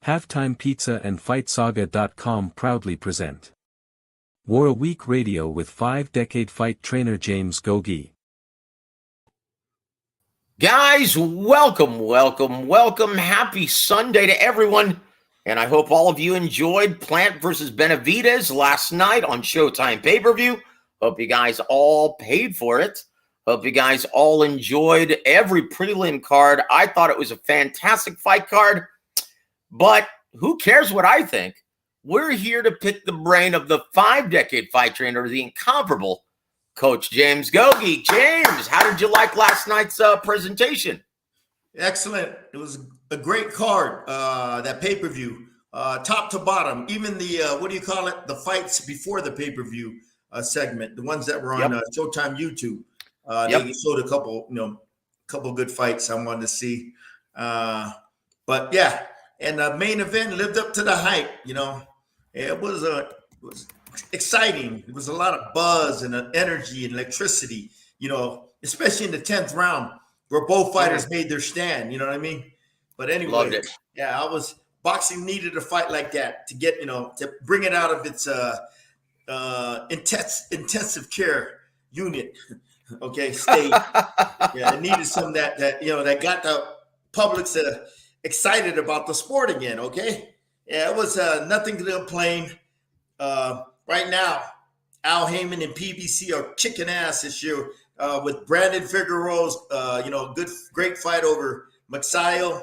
Halftime Pizza and FightSaga.com proudly present War a Week Radio with 5-decade fight trainer James Gogue. Guys, welcome. Happy Sunday to everyone. And I hope all of you enjoyed Plant versus Benavidez last night on Showtime pay-per-view. Hope you guys all paid for it. Hope you guys all enjoyed every prelim card. I thought it was a fantastic fight card. But who cares what I think? We're here to pick the brain of the 5-decade fight trainer, the incomparable Coach James Gogue. James, how did you like last night's presentation? Excellent. It was a great card, that pay-per-view, top to bottom. Even the, the fights before the pay-per-view segment, the ones that were on Showtime YouTube. They showed a couple good fights I wanted to see. But yeah, and the main event lived up to the hype. It was exciting. It was a lot of buzz and energy and electricity, especially in the 10th round where both fighters made their stand. You know what I mean? But anyway, boxing needed a fight like that to get, to bring it out of its intensive care unit. Okay, state. It needed some that got the public excited about the sport again. Okay, it was nothing to complain. Right now, Al Heyman and PBC are kicking ass this year with Brandon Figueroa's great fight over Maxayo,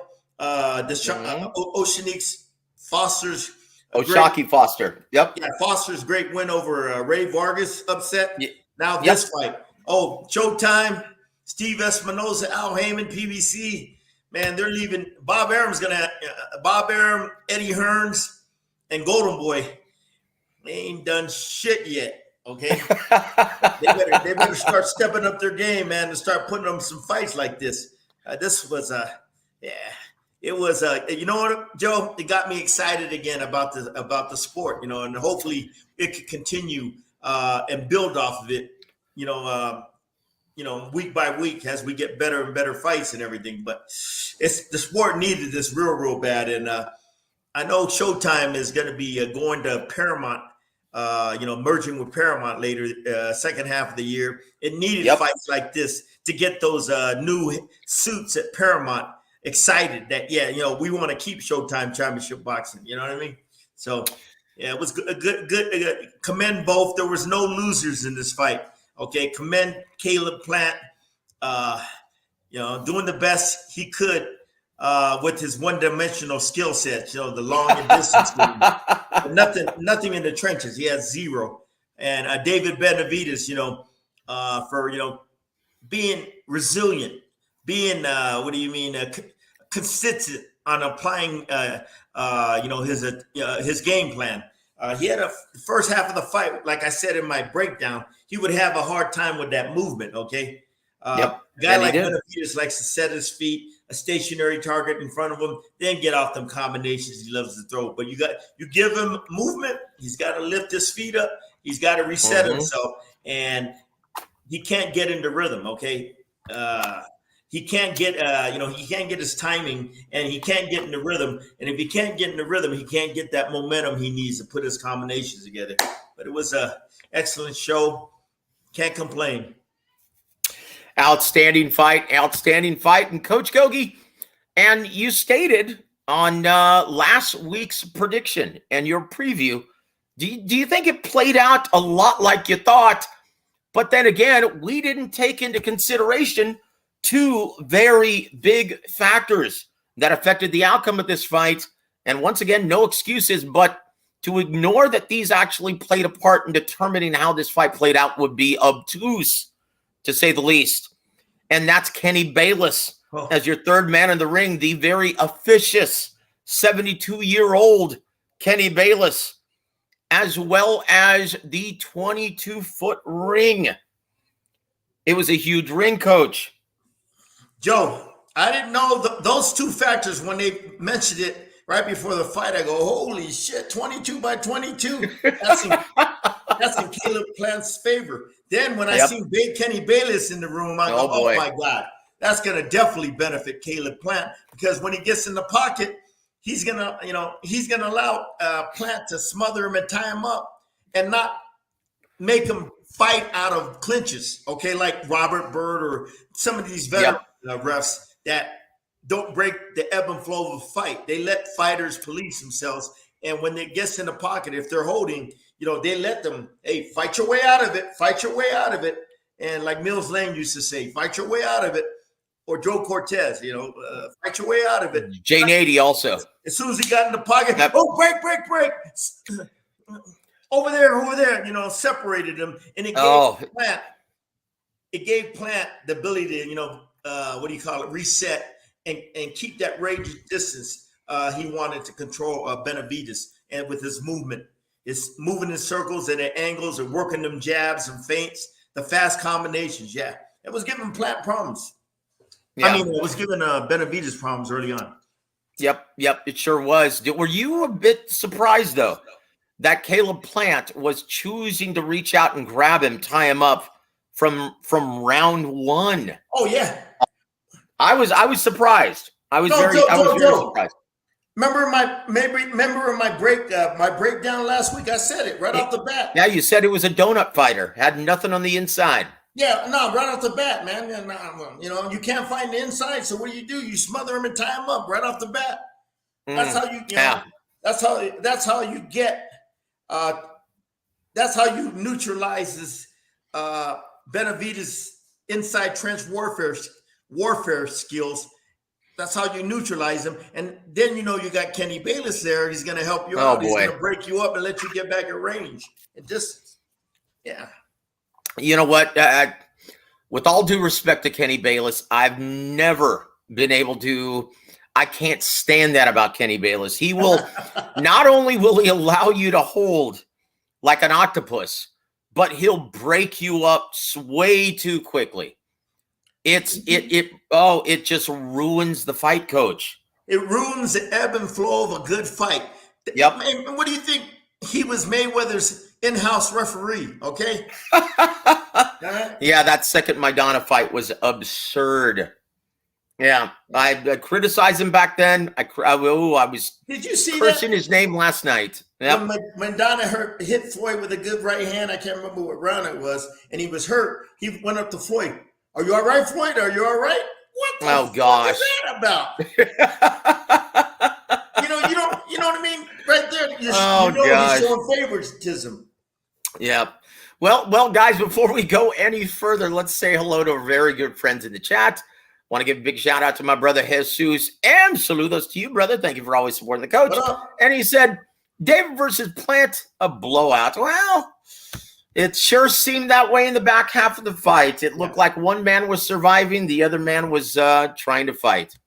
Oshanique's Foster's Oshaki Foster. Yep. Yeah, Foster's great win over Ray Vargas upset. Now this fight. Oh, Showtime, Steve Espinoza, Al Heyman, PBC. Man, they're leaving. Bob Arum, Eddie Hearns, and Golden Boy. They ain't done shit yet. Okay, they better start stepping up their game, man, and start putting them some fights like this. This was it was you know what, Joe? It got me excited again about the sport, and hopefully it could continue and build off of it. Week by week as we get better and better fights and everything. But the sport needed this real bad. And I know Showtime is going to be going to Paramount, merging with Paramount later, second half of the year. It needed fights like this to get those new suits at Paramount excited that, we want to keep Showtime Championship Boxing. You know what I mean? So, yeah, it was good. Commend both. There was no losers in this fight. Okay, commend Caleb Plant, doing the best he could with his one-dimensional skill set, the long and distance game. But nothing in the trenches. He has zero. And David Benavidez, for being resilient, being consistent on applying his game plan. He had the first half of the fight, like I said in my breakdown, he would have a hard time with that movement, okay? A guy like Benavidez likes to set his feet, a stationary target in front of him, then get off them combinations he loves to throw. But you give him movement, he's got to lift his feet up, he's got to reset himself, and he can't get into rhythm, okay? He can't get, he can't get his timing, and he can't get into rhythm. And if he can't get into rhythm, he can't get that momentum he needs to put his combinations together. But it was an excellent show. Can't complain. Outstanding fight. And Coach Gogue, and you stated on last week's prediction and your preview, do you think it played out a lot like you thought? But then again, we didn't take into consideration two very big factors that affected the outcome of this fight. And once again, no excuses, but to ignore that these actually played a part in determining how this fight played out would be obtuse, to say the least. And that's Kenny Bayless as your third man in the ring, the very officious 72-year-old Kenny Bayless, as well as the 22-foot ring. It was a huge ring, Coach. Joe, I didn't know those two factors when they mentioned it right before the fight. I go, holy shit, 22 by 22. That's in Caleb Plant's favor. Then when I seen Kenny Bayless in the room, I go, oh my God, that's going to definitely benefit Caleb Plant, because when he gets in the pocket, he's gonna allow Plant to smother him and tie him up and not make him fight out of clinches. Okay, like Robert Byrd or some of these veteran refs that don't break the ebb and flow of a fight. They let fighters police themselves, and when it gets in the pocket, if they're holding, they let them, hey, fight your way out of it, fight your way out of it. And like Mills Lane used to say, fight your way out of it. Or Joe Cortez, fight your way out of it. Jay Nady also. As soon as he got in the pocket, oh, break. Over there, separated him. And it gave Plant the ability to, reset and keep that range distance he wanted to control Benavidez. And with his movement, it's moving in circles and at angles and working them jabs and feints, the fast combinations. Yeah, it was giving Plant problems. Yeah. I mean, it was giving Benavidez problems early on. Yep, it sure was. Were you a bit surprised, though, that Caleb Plant was choosing to reach out and grab him, tie him up from round one? Oh, yeah. I was surprised. I was very surprised. Remember my breakdown last week? I said it right off the bat. Yeah, you said it was a donut fighter, had nothing on the inside. Yeah, no, right off the bat, man. You can't find the inside, so what do? You smother him and tie him up right off the bat. That's how That's how you get. That's how you neutralize this Benavidez inside trench warfare skills. That's how you neutralize him. And then you got Kenny Bayless there. He's going to help you out. He's going to break you up and let you get back at range. And just, yeah. You know what? With all due respect to Kenny Bayless, I've never been able to. I can't stand that about Kenny Bayless. He will not only will he allow you to hold like an octopus, but he'll break you up way too quickly. It just ruins the fight, Coach. It ruins the ebb and flow of a good fight. Yep. And what do you think? He was Mayweather's in-house referee, okay? Yeah, that second Maidana fight was absurd. Yeah, I criticized him back then. I was Did you see cursing his name last night. Yep. When Maidana hit Floyd with a good right hand, I can't remember what round it was, and he was hurt. He went up to Floyd. Are you all right, Floyd? Are you all right? What the fuck gosh. is that about? you know what I mean? Right there, you're showing favoritism. Yeah. Well, guys, before we go any further, let's say hello to our very good friends in the chat. Want to give a big shout out to my brother Jesus and saludos to you, brother. Thank you for always supporting the coach. And he said, David versus Plant, a blowout. Well, it sure seemed that way in the back half of the fight. It looked like one man was surviving. The other man was trying to fight.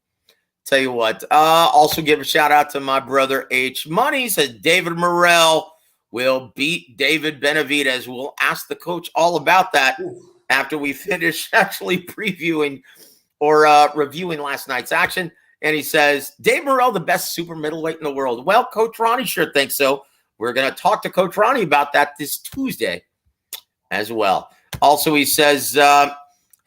Tell you what, also give a shout out to my brother H Money. He says David Morrell will beat David Benavidez. We'll ask the coach all about that after we finish actually previewing or reviewing last night's action. And he says, Dave Morrell, the best super middleweight in the world. Well, Coach Ronnie sure thinks so. We're going to talk to Coach Ronnie about that this Tuesday as well. Also, he says,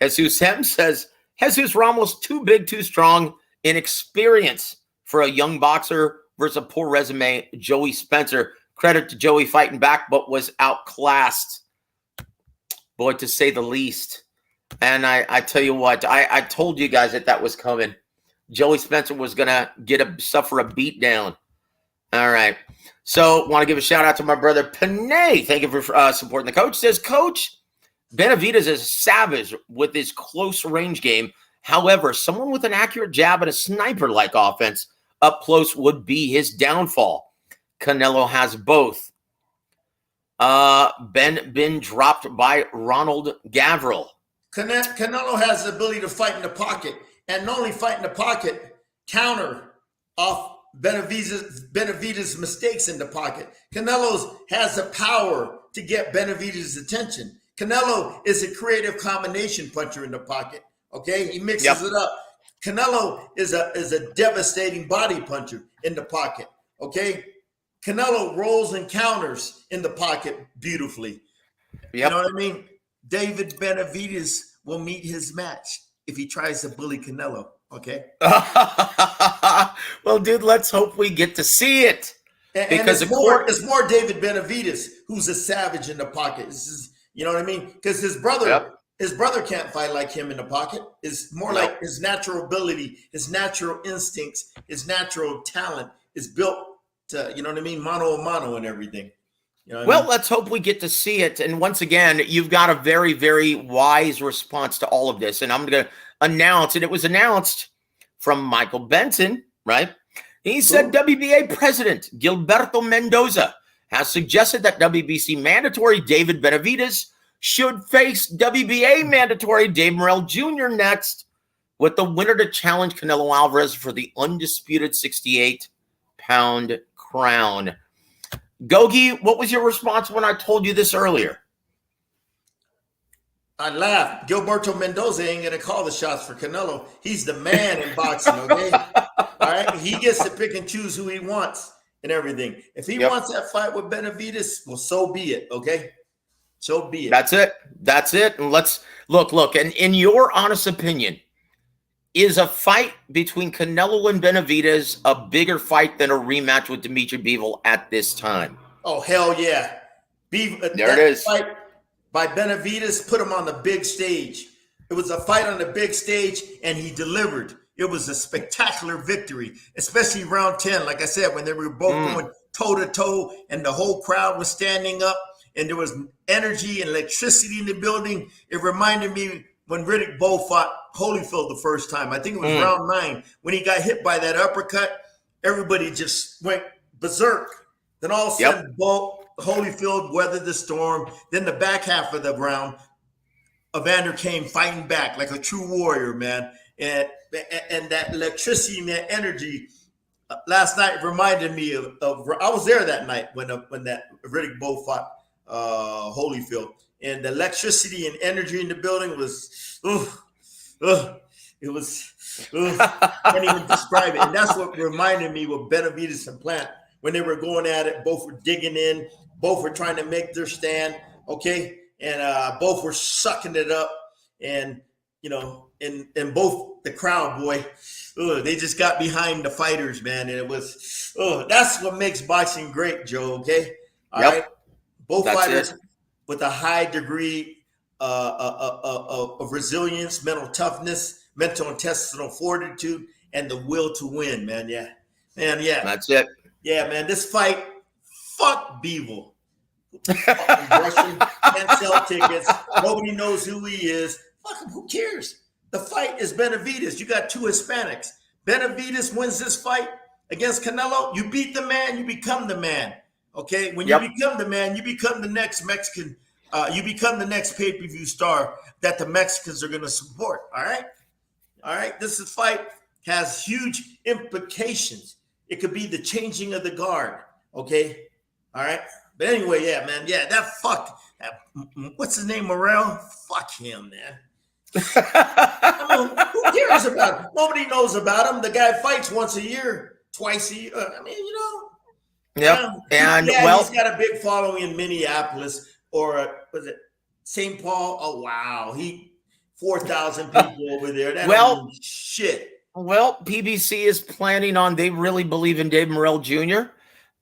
Jesus Hem says, Jesus Ramos, too big, too strong, inexperience for a young boxer versus a poor resume, Joey Spencer. Credit to Joey fighting back, but was outclassed. Boy, to say the least. And I tell you what, I told you guys that was coming. Joey Spencer was going to suffer a beat down. All right. So want to give a shout out to my brother Panay. Thank you for supporting the coach. Says, Coach, Benavidez is savage with his close range game. However, someone with an accurate jab and a sniper-like offense up close would be his downfall. Canelo has both. Been dropped by Ronald Gavril. Canelo has the ability to fight in the pocket, and not only fight in the pocket, counter off Benavidez' mistakes in the pocket. Canelo has the power to get Benavidez' attention. Canelo is a creative combination puncher in the pocket. Okay, he mixes it up. Canelo is a devastating body puncher in the pocket. Okay, Canelo rolls and counters in the pocket beautifully. You know what I mean? David Benavidez will meet his match if he tries to bully Canelo. Okay. Well, Well, dude, let's hope we get to see it. And it's more David Benavidez, who's a savage in the pocket. This is, you know what I mean? Because his brother can't fight like him in the pocket. It's more like his natural ability, his natural instincts, his natural talent is built to, you know what I mean, mano a mano and everything. You know what I mean? Let's hope we get to see it. And once again, you've got a very, very wise response to all of this. And I'm going to announce, and it was announced from Michael Benson, right? He said WBA president Gilberto Mendoza has suggested that WBC mandatory David Benavidez should face WBA mandatory Dave Morrell Jr. next, with the winner to challenge Canelo Alvarez for the undisputed 68-pound crown. Gogue, what was your response when I told you this earlier? I laughed. Gilberto Mendoza ain't going to call the shots for Canelo. He's the man in boxing, okay? All right? He gets to pick and choose who he wants and everything. If he wants that fight with Benavidez, well, so be it, okay? So be it. That's it. That's it. And let's look. And in your honest opinion, is a fight between Canelo and Benavidez a bigger fight than a rematch with Dimitri Bivol at this time? Oh, hell yeah. There it is. Fight by Benavidez put him on the big stage. It was a fight on the big stage, and he delivered. It was a spectacular victory, especially round 10. Like I said, when they were both going toe-to-toe and the whole crowd was standing up and there was energy and electricity in the building. It reminded me when Riddick Bowe fought Holyfield the first time. I think it was round 9. When he got hit by that uppercut, everybody just went berserk. Then all of a sudden, Holyfield weathered the storm. Then the back half of the round, Evander came fighting back like a true warrior, man. And that electricity and that energy last night reminded me of I was there that night when that Riddick Bowe fought Holyfield. And the electricity and energy in the building was, it was, can't even describe it. And that's what reminded me with Benavidez and Plant. When they were going at it, both were digging in, both were trying to make their stand, okay? And both were sucking it up. And, you know, and both the crowd, boy, they just got behind the fighters, man. And it was, that's what makes boxing great, Joe, okay? All right? Both fighters with a high degree of resilience, mental toughness, mental intestinal fortitude, and the will to win, man. Yeah. Man, yeah. That's it. Yeah, man, this fight, fuck Bivol. Fucking Russian, can't sell tickets. Nobody knows who he is. Fuck him, who cares? The fight is Benavidez. You got two Hispanics. Benavidez wins this fight against Canelo. You beat the man, you become the man. Okay? When you become the man, you become the next Mexican. You become the next pay-per-view star that the Mexicans are going to support. All right? All right? This fight has huge implications. It could be the changing of the guard, okay? All right? But anyway, yeah, man. Yeah, what's his name, Morrell? Fuck him, man. I mean, who cares about him? Nobody knows about him. The guy fights once a year, twice a year. I mean, you know. Yep. And he's got a big following in Minneapolis or was it St. Paul? Oh, wow. 4,000 people over there. That don't mean shit. Well, PBC is planning on, they really believe in Dave Morrell Jr.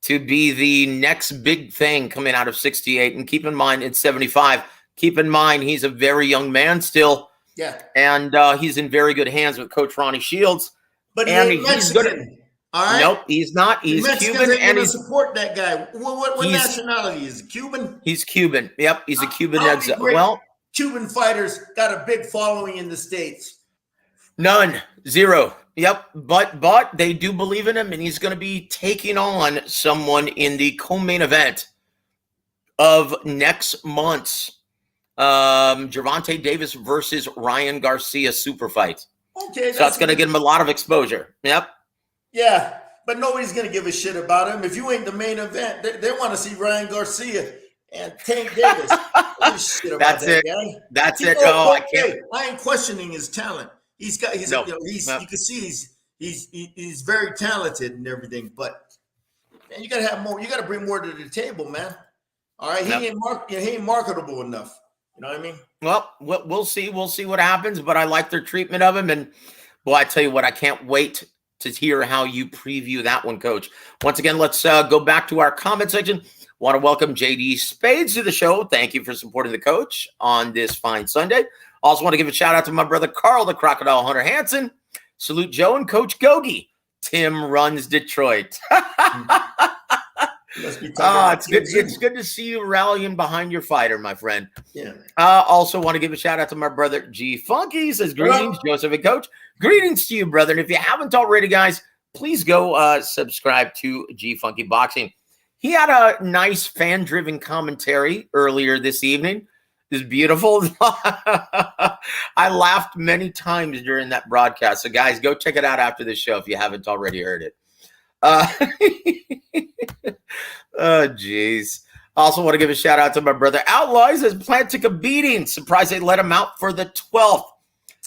to be the next big thing coming out of 68. And keep in mind, it's 75. Keep in mind, he's a very young man still. Yeah. And he's in very good hands with Coach Ronnie Shields. But he's Mexican. All right? Nope, he's not. He's Cuban. And he support that guy. What nationality is he? Cuban? He's Cuban. Yep, he's a Cuban exile. Well, Cuban fighters got a big following in the States. None. Zero. Yep. But they do believe in him, and he's going to be taking on someone in the co-main event of next month's Gervonta Davis versus Ryan Garcia super fight. Okay. So that's going to get him a lot of exposure. Yep. Yeah, but nobody's going to give a shit about him. If you ain't the main event, they want to see Ryan Garcia and Tank Davis. Shit about that guy. That's it. Oh, I can't. I ain't questioning his talent. You can see he's very talented and everything, but man, you gotta have more. You gotta bring more to the table, man. All right, he ain't marketable enough. You know what I mean? Well, we'll see. We'll see what happens. But I like their treatment of him, and boy, I tell you what, I can't wait to hear how you preview that one, Coach. Once again, let's go back to our comment section. Want to welcome JD Spades to the show. Thank you for supporting the coach on this fine Sunday. Also want to give a shout out to my brother Carl, the Crocodile Hunter Hansen. Salute Joe and Coach Gogue. Tim runs Detroit. It's good. It's good to see you rallying behind your fighter, my friend. Yeah. Also want to give a shout out to my brother G Funky. He says greetings, Joseph and Coach. Greetings to you, brother. And if you haven't already, guys, please go subscribe to G Funky Boxing. He had a nice fan-driven commentary earlier this evening. It's beautiful. I laughed many times during that broadcast. So, guys, go check it out after the show if you haven't already heard it. Oh, geez. Also want to give a shout out to my brother Outlaw. He says, Plant took a beating. Surprised they let him out for the 12th.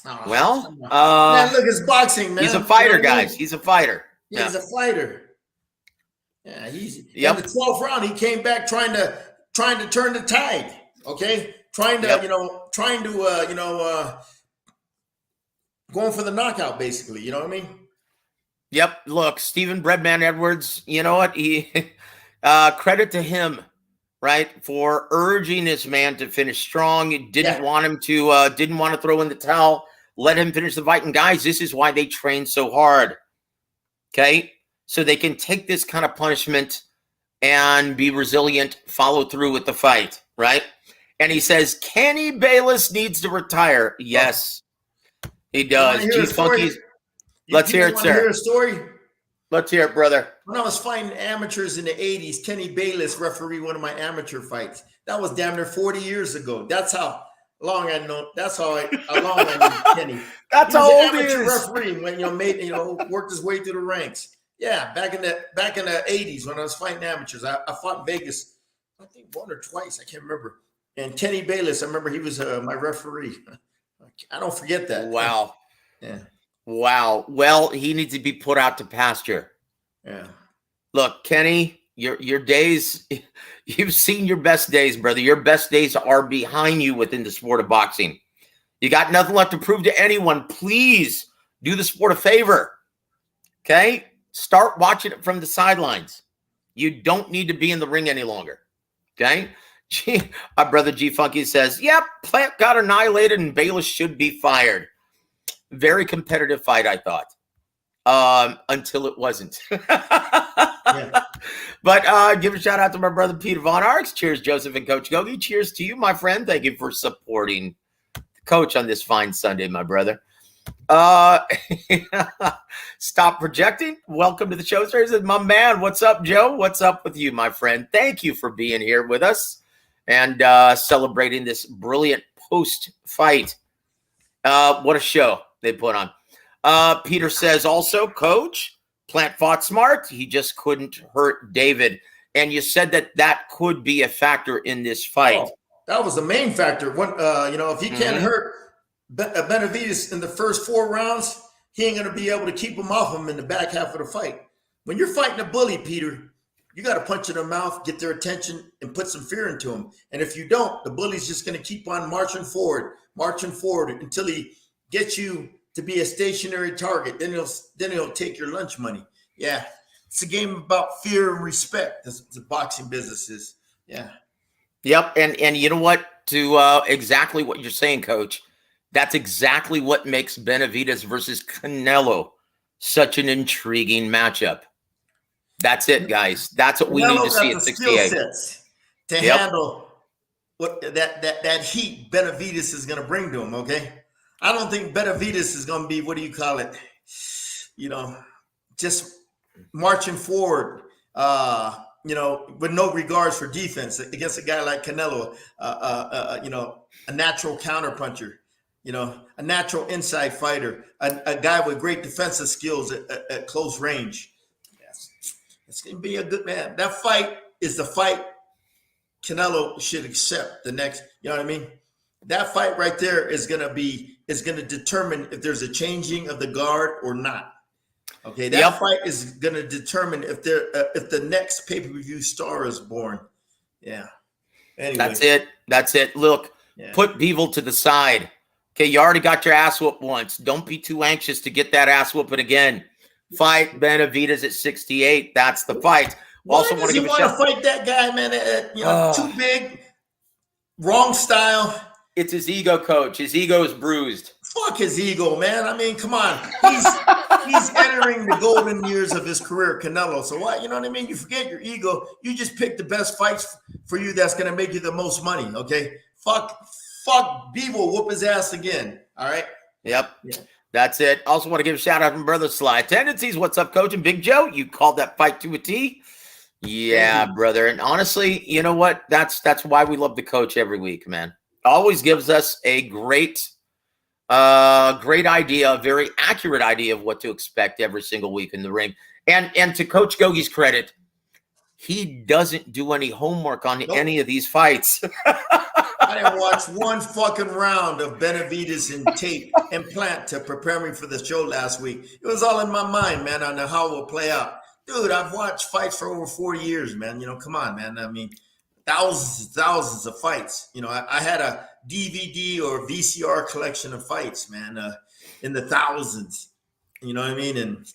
Oh, man, look, it's boxing, man. He's a fighter, guys. He's a fighter. Yeah, he's a fighter. Yeah, he's in the 12th round. He came back trying to turn the tide. Okay, trying to going for the knockout, basically. You know what I mean? Yep. Look, Stephen Breadman Edwards. You know what? He credit to him, right, for urging this man to finish strong. He didn't want him to. Didn't want to throw in the towel. Let him finish the fight. And guys, this is why they train so hard. Okay. So they can take this kind of punishment and be resilient, follow through with the fight, right? And he says, Kenny Bayless needs to retire. Yes, he does. G Funky's. Let's hear it, sir. Hear a story? Let's hear it, brother. When I was fighting amateurs in the 80s, Kenny Bayless refereed one of my amateur fights. That was damn near 40 years ago. That's how long I know. That's how long I know Kenny. That's how old he is. Referee when worked his way through the ranks. Yeah, back in the 80s when I was fighting amateurs, I fought in Vegas, I think one or twice, I can't remember. And Kenny Bayless, I remember he was my referee. I don't forget that. Wow. Yeah. Wow. Well, he needs to be put out to pasture. Yeah. Look, Kenny, your days, you've seen your best days, brother. Your best days are behind you within the sport of boxing. You got nothing left to prove to anyone. Please do the sport a favor. Okay? Start watching it from the sidelines. You don't need to be in the ring any longer. Okay? My brother G Funky says, yep, Plant got annihilated and Bayless should be fired. Very competitive fight, I thought. Until it wasn't. But give a shout out to my brother Peter Von Arx. Cheers, Joseph and Coach Gogue. Cheers to you, my friend. Thank you for supporting the coach on this fine Sunday, my brother. Stop projecting. Welcome to the show, sir. He says, my man, what's up, Joe? What's up with you, my friend? Thank you for being here with us and celebrating this brilliant post-fight. What a show they put on. Peter says also, Coach, Plant fought smart. He just couldn't hurt David. And you said that could be a factor in this fight. Oh, that was the main factor. If he can't hurt Benavidez in the first 4 rounds, he ain't going to be able to keep him off him in the back half of the fight. When you're fighting a bully, Peter, you got to punch in the mouth, get their attention, and put some fear into them. And if you don't, the bully's just going to keep on marching forward until he gets you to be a stationary target. Then he'll take your lunch money. Yeah, it's a game about fear and respect. That's what the boxing business is. Yeah. Yep, and you know what? To exactly what you're saying, Coach. That's exactly what makes Benavidez versus Canelo such an intriguing matchup. That's it, guys. That's what we need to see at 68. To handle what that heat Benavidez is going to bring to him. Okay, I don't think Benavidez is going to be just marching forward. With no regards for defense against a guy like Canelo. A natural counterpuncher. A natural inside fighter, a guy with great defensive skills at close range. Yes. It's going to be a good man. That fight is the fight Canelo should accept the next, you know what I mean? That fight right there is going to determine if there's a changing of the guard or not. Okay. That fight is going to determine if the next pay-per-view star is born. Yeah. Anyway. That's it. Look, put Bevel to the side. Okay, you already got your ass whooped once. Don't be too anxious to get that ass whooping again. fight Benavidez at 68. That's the fight. Why Also does want to he give a want to shout. fight that guy, man? Too big, wrong style. It's his ego, coach. His ego is bruised. Fuck his ego, man. I mean, come on. He's entering the golden years of his career, Canelo. So what? You know what I mean? You forget your ego. You just pick the best fights for you that's going to make you the most money, okay? Fuck B will whoop his ass again, all right? Yep. Yeah. That's it. Also want to give a shout out from Brother Sly Tendencies. What's up, Coach? And Big Joe, you called that fight to a T. Yeah, brother. And honestly, you know what? That's why we love the coach every week, man. Always gives us a great idea, a very accurate idea of what to expect every single week in the ring. And to Coach Gogue's credit, he doesn't do any homework on any of these fights. I didn't watch one fucking round of Benavidez and tape and plant to prepare me for the show last week. It was all in my mind, man, on how it will play out. Dude, I've watched fights for over 40 years, man. Come on, man. I mean, thousands of fights. I had a DVD or VCR collection of fights, man, in the thousands. You know what I mean? And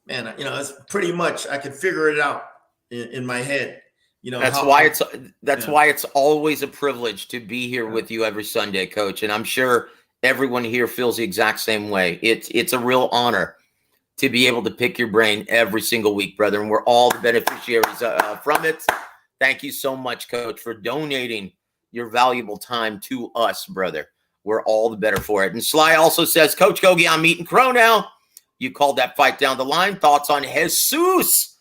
man, it's pretty much I could figure it out in my head. That's why it's always a privilege to be here with you every Sunday, Coach. And I'm sure everyone here feels the exact same way. It's a real honor to be able to pick your brain every single week, brother. And we're all the beneficiaries from it. Thank you so much, Coach, for donating your valuable time to us, brother. We're all the better for it. And Sly also says, Coach Gogue, I'm eating crow now. You called that fight down the line. Thoughts on Jesus?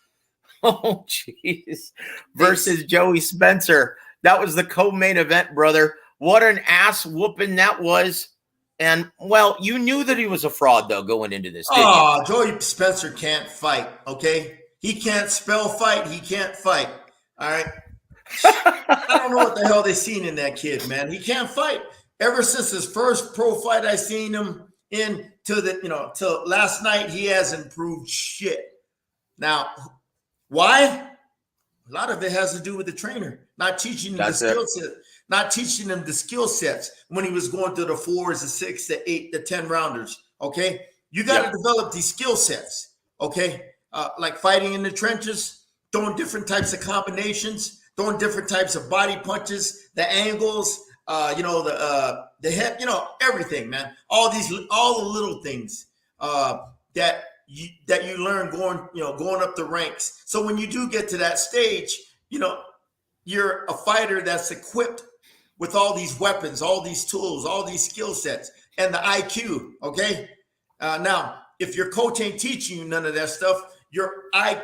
Oh, jeez. Versus Joey Spencer. That was the co-main event, brother. What an ass whooping that was. And, well, you knew that he was a fraud, though, going into this, didn't you? Joey Spencer can't fight, okay? He can't spell fight. He can't fight, all right? I don't know what the hell they seen in that kid, man. He can't fight. Ever since his first pro fight I seen him in till last night, he hasn't improved shit. Now, why? A lot of it has to do with the trainer not teaching him the skill set, not teaching him the skill sets when he was going through the 4s, the 6, the 8, the 10 rounders. Okay, you got to develop these skill sets. Okay, like fighting in the trenches, throwing different types of combinations, throwing different types of body punches, the angles, the head, everything, man. All the little things that you learn going up the ranks. So when you do get to that stage, you're a fighter that's equipped with all these weapons, all these tools, all these skill sets, and the IQ. Okay. Now, if your coach ain't teaching you none of that stuff, your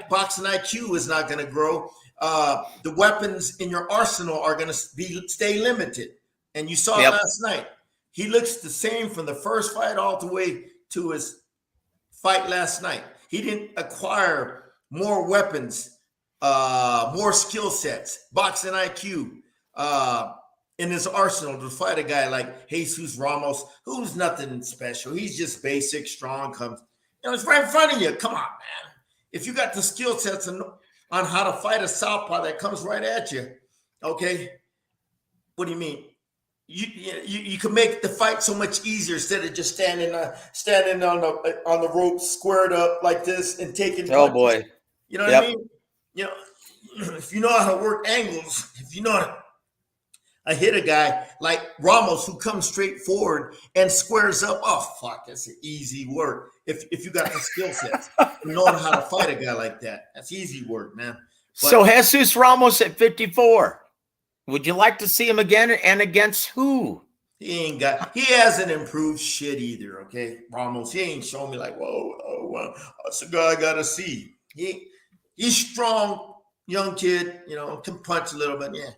boxing IQ is not going to grow. The weapons in your arsenal are going to stay limited. And you saw it last night. He looks the same from the first fight all the way to his fight last night. He didn't acquire more weapons, more skill sets, boxing IQ in his arsenal to fight a guy like Jesus Ramos, who's nothing special. He's just basic, strong, comes. It's right in front of you. Come on, man. If you got the skill sets on how to fight a southpaw that comes right at you, okay, what do you mean? You can make the fight so much easier instead of just standing on the rope squared up like this and taking punches. Oh boy, you know what I mean? If you know how to work angles, if you know how to hit a guy like Ramos who comes straight forward and squares up, oh fuck, that's easy work. If you got the skill sets, you know how to fight a guy like that, that's easy work, man. But, so Jesus Ramos at 54. Would you like to see him again, and against who? He hasn't improved shit either, okay? Ramos, he ain't shown me like, whoa, that's a guy I got to see. He's strong, young kid, can punch a little bit, yeah.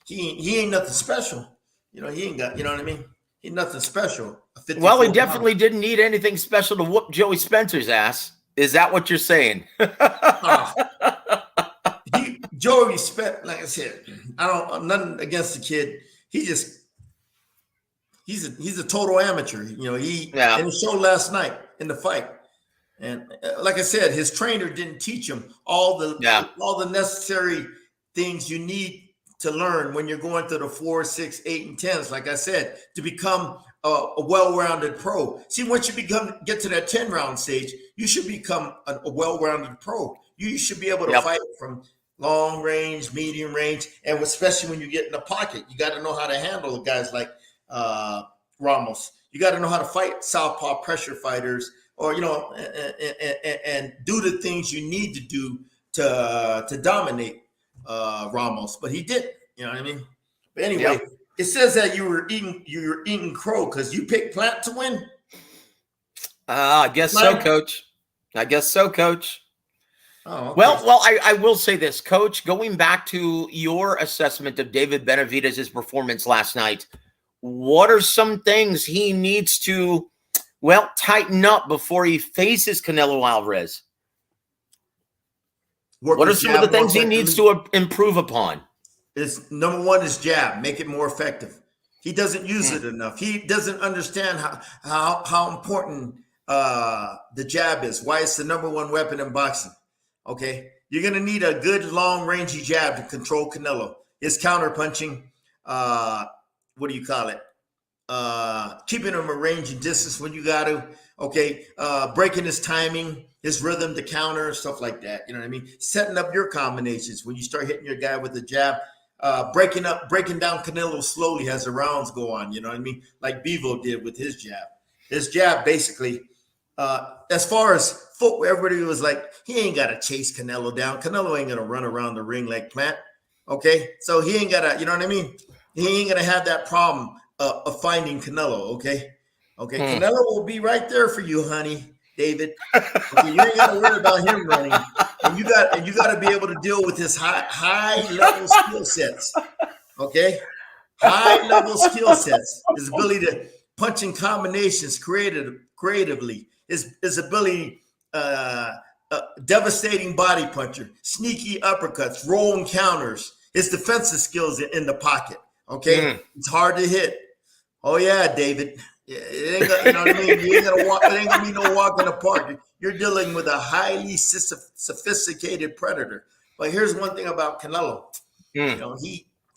He ain't nothing special. He ain't got, you know what I mean? He's nothing special. Well, he definitely didn't need anything special to whoop Joey Spencer's ass. Is that what you're saying? Joey Spence, like I said, nothing against the kid. He's a total amateur. And it showed last night in the fight. And like I said, his trainer didn't teach him all the necessary things you need to learn when you're going through the 4, 6, 8, and 10s. Like I said, to become a well-rounded pro. See, once you get to that 10-round stage, you should become a well-rounded pro. You should be able to fight from long range, medium range, and especially when you get in the pocket, you got to know how to handle guys like Ramos. You got to know how to fight southpaw pressure fighters, or and do the things you need to do to dominate Ramos. But he did. You know what I mean? But anyway, it says that you were eating crow because you picked Plant to win. I guess so, Coach. I guess so, Coach. Oh, okay. Well, I will say this, Coach, going back to your assessment of David Benavidez' performance last night, what are some things he needs to, tighten up before he faces Canelo Alvarez? What are some of the things he needs to improve upon? Number one is jab. Make it more effective. He doesn't use it enough. He doesn't understand how important the jab is, why it's the number one weapon in boxing. Okay, you're going to need a good long rangey jab to control Canelo. His counter punching, keeping him at range and distance when you got to. Okay, breaking his timing, his rhythm to counter, stuff like that. You know what I mean? Setting up your combinations when you start hitting your guy with the jab. Breaking down Canelo slowly as the rounds go on. You know what I mean? Like Bevo did with his jab. His jab basically. As far as footwear, everybody was like, he ain't got to chase Canelo down. Canelo ain't going to run around the ring like Plant. Okay. So he ain't got to, you know what I mean? He ain't going to have that problem of finding Canelo. Okay. Okay. Canelo will be right there for you, honey, David. Okay, you ain't got to worry about him running. And you got to be able to deal with his high level skill sets. Okay. High level skill sets. His ability to punch in combinations creatively. His ability, devastating body puncher, sneaky uppercuts, rolling counters, his defensive skills in the pocket. Okay, it's hard to hit. Oh yeah, David. It ain't gonna, you know what I mean? You ain't gonna walk. It ain't gonna be no walk in the park. You're dealing with a highly sophisticated predator. But here's one thing about Canelo. You know,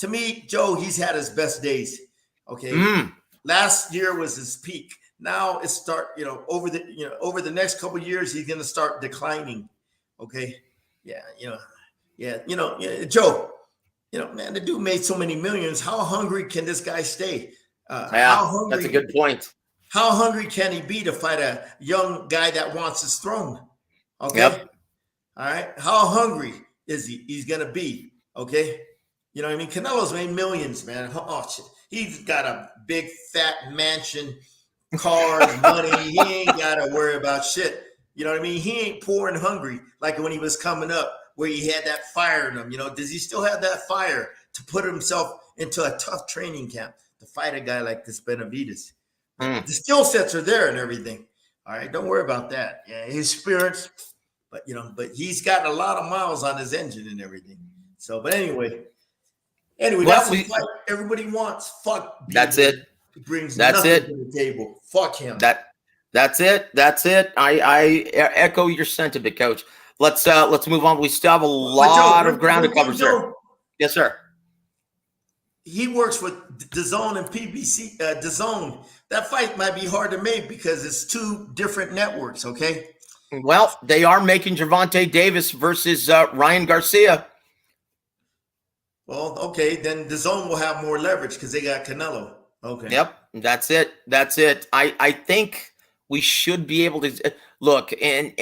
to me, Joe, he's had his best days. Okay, last year was his peak. Now it's over the next couple of years, he's going to start declining. Okay. Joe, man, the dude made so many millions. How hungry can this guy stay? That's a good point. How hungry can he be to fight a young guy that wants his throne? Okay. Yep. All right. How hungry is he? He's going to be. Okay. You know what I mean? Canelo's made millions, man. Oh, shit. He's got a big fat mansion, cars, money. He ain't got to worry about shit. You know what I mean? He ain't poor and hungry like when he was coming up, where he had that fire in him. Does he still have that fire to put himself into a tough training camp to fight a guy like this Benavidez? The skill sets are there and everything. All right, don't worry about that. Yeah, his spirits, but he's got a lot of miles on his engine and everything. So, but anyway, that's the fight everybody wants. Fuck. That's it. He brings nothing to the table. Fuck him. That's it. I echo your sentiment, Coach. Let's move on. We still have a lot of ground to cover, sir. Yes, sir. He works with DAZN and PBC. DAZN. That fight might be hard to make because it's two different networks. Okay. Well, they are making Gervonta Davis versus Ryan Garcia. Well, okay, then DAZN will have more leverage because they got Canelo. Okay. Yep, that's it. I think we should be able to look and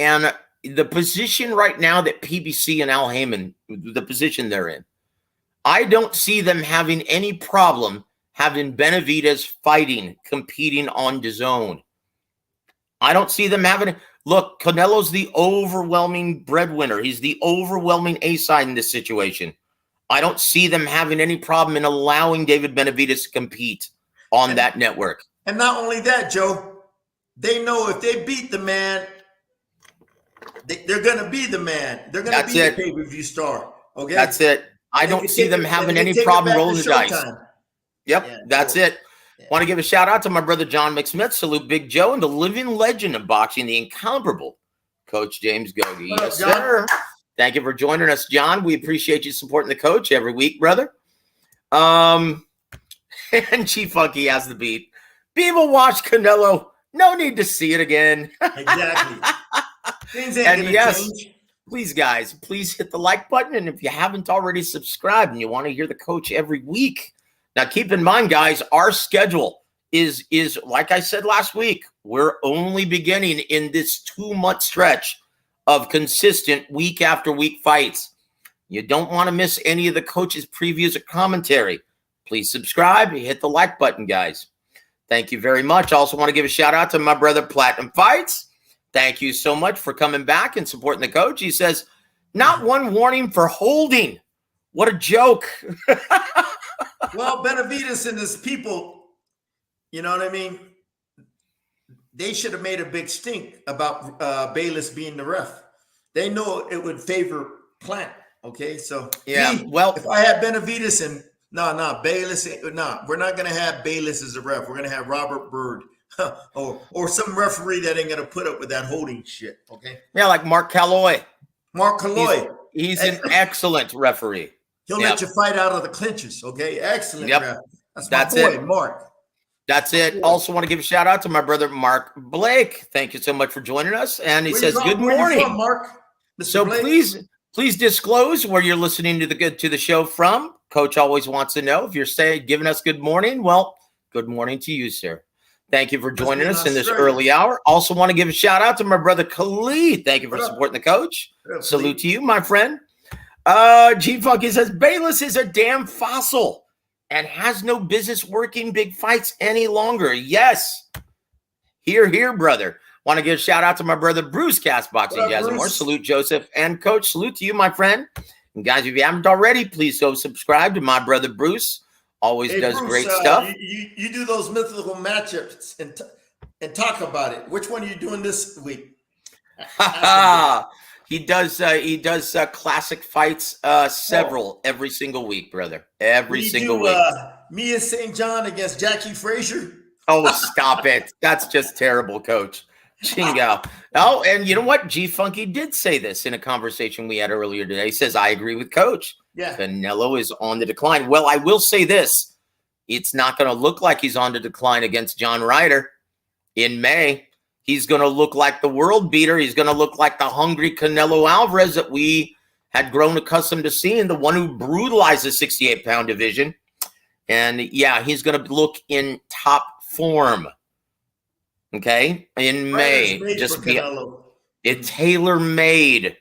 the position right now that PBC and Al Heyman, the position they're in, I don't see them having any problem having Benavidez competing on DAZN. I don't see them having. Look, Canelo's the overwhelming breadwinner. He's the overwhelming A-side in this situation. I don't see them having any problem in allowing David Benavidez to compete on that network. And not only that, Joe, they know if they beat the man, they're going to be the man. They're going to be the pay-per-view star. Okay, that's it. I don't see them having any problem rolling the dice. Yep, that's it. Yeah. Want to give a shout out to my brother John McSmith, salute Big Joe, and the living legend of boxing, the incomparable Coach James Gogue. Yes, sir. Thank you for joining us, John. We appreciate you supporting the coach every week, brother. And Chief Funky has the beat. People watch Canelo. No need to see it again. Exactly. Things ain't And gonna yes, change. please, guys, please hit the like button. And if you haven't already subscribed and you want to hear the coach every week, now keep in mind, guys, our schedule is like I said last week, we're only beginning in this 2-month stretch of consistent week after week fights. You don't want to miss any of the coach's previews or commentary. Please subscribe and hit the like button, guys. Thank you very much. Also want to give a shout out to my brother Platinum Fights. Thank you so much for coming back and supporting the coach. He says, not one warning for holding. What a joke. Well, Benavidez and his people, you know what I mean? They should have made a big stink about Bayless being the ref. They know it would favor Plant. Okay, so yeah, well, if I had Benavidez and Bayless, we're not gonna have Bayless as a ref. We're gonna have Robert Byrd or some referee that ain't gonna put up with that holding shit. Okay, yeah, like Mark Calloy. Mark Calloy, he's an excellent referee. He'll let you fight out of the clinches. Okay, excellent. Yep, ref. That's my boy, Mark. That's it. Also want to give a shout out to my brother Mark Blake. Thank you so much for joining us. And he says, "Good morning, where you from, Mark." Mr. So Blake? please disclose where you're listening to the show from. Coach always wants to know if you're giving us good morning. Well, good morning to you, sir. Thank you for joining us in this early hour. Also want to give a shout out to my brother Khalid. Thank you for supporting the coach. Salute to you, my friend. G Funky says Bayless is a damn fossil and has no business working big fights any longer. Yes. Here, brother. Want to give a shout out to my brother Bruce Castboxing Jazz and more. Salute Joseph and Coach. Salute to you, my friend. And guys, if you haven't already, please go subscribe to my brother Bruce. Always does Bruce, great stuff. You do those mythical matchups and talk about it. Which one are you doing this week? He does classic fights, several every single week, brother. Every single week. Mia St. John against Jackie Frazier. Oh, stop it. That's just terrible, Coach. Chingo. Oh, and you know what? G Funky did say this in a conversation we had earlier today. He says, I agree with Coach. Yeah. Canelo is on the decline. Well, I will say this. It's not going to look like he's on the decline against John Ryder in May. He's going to look like the world beater. He's going to look like the hungry Canelo Alvarez that we had grown accustomed to seeing, the one who brutalized the 68-pound division. And, yeah, he's going to look in top form. Okay, in May, just be it's tailor-made.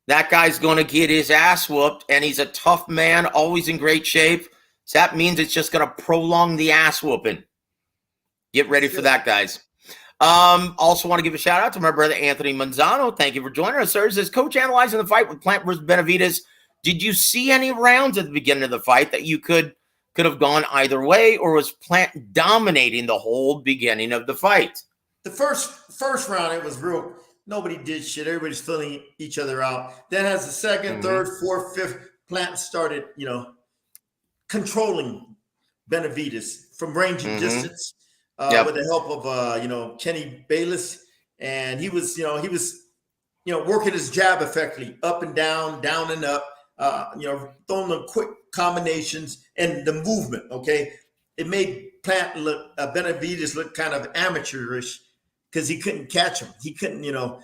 That guy's going to get his ass whooped, and he's a tough man, always in great shape. So that means it's just going to prolong the ass whooping. Get ready for that, guys. Also want to give a shout out to my brother Anthony Manzano. Thank you for joining us, sir. It says, Coach, analyzing the fight with Plant versus Benavidez, did you see any rounds at the beginning of the fight that you could have gone either way, or was Plant dominating the whole beginning of the fight? The first round, it was real. Nobody did shit. Everybody's filling each other out. Then as the second, third, fourth, fifth, Plant started, controlling Benavidez from range and distance with the help of, Kenny Bayless. And he was working his jab effectively, up and down and up, throwing them quick combinations and the movement, okay? It made Plant look, Benavidez look kind of amateurish, because he couldn't catch him. He couldn't,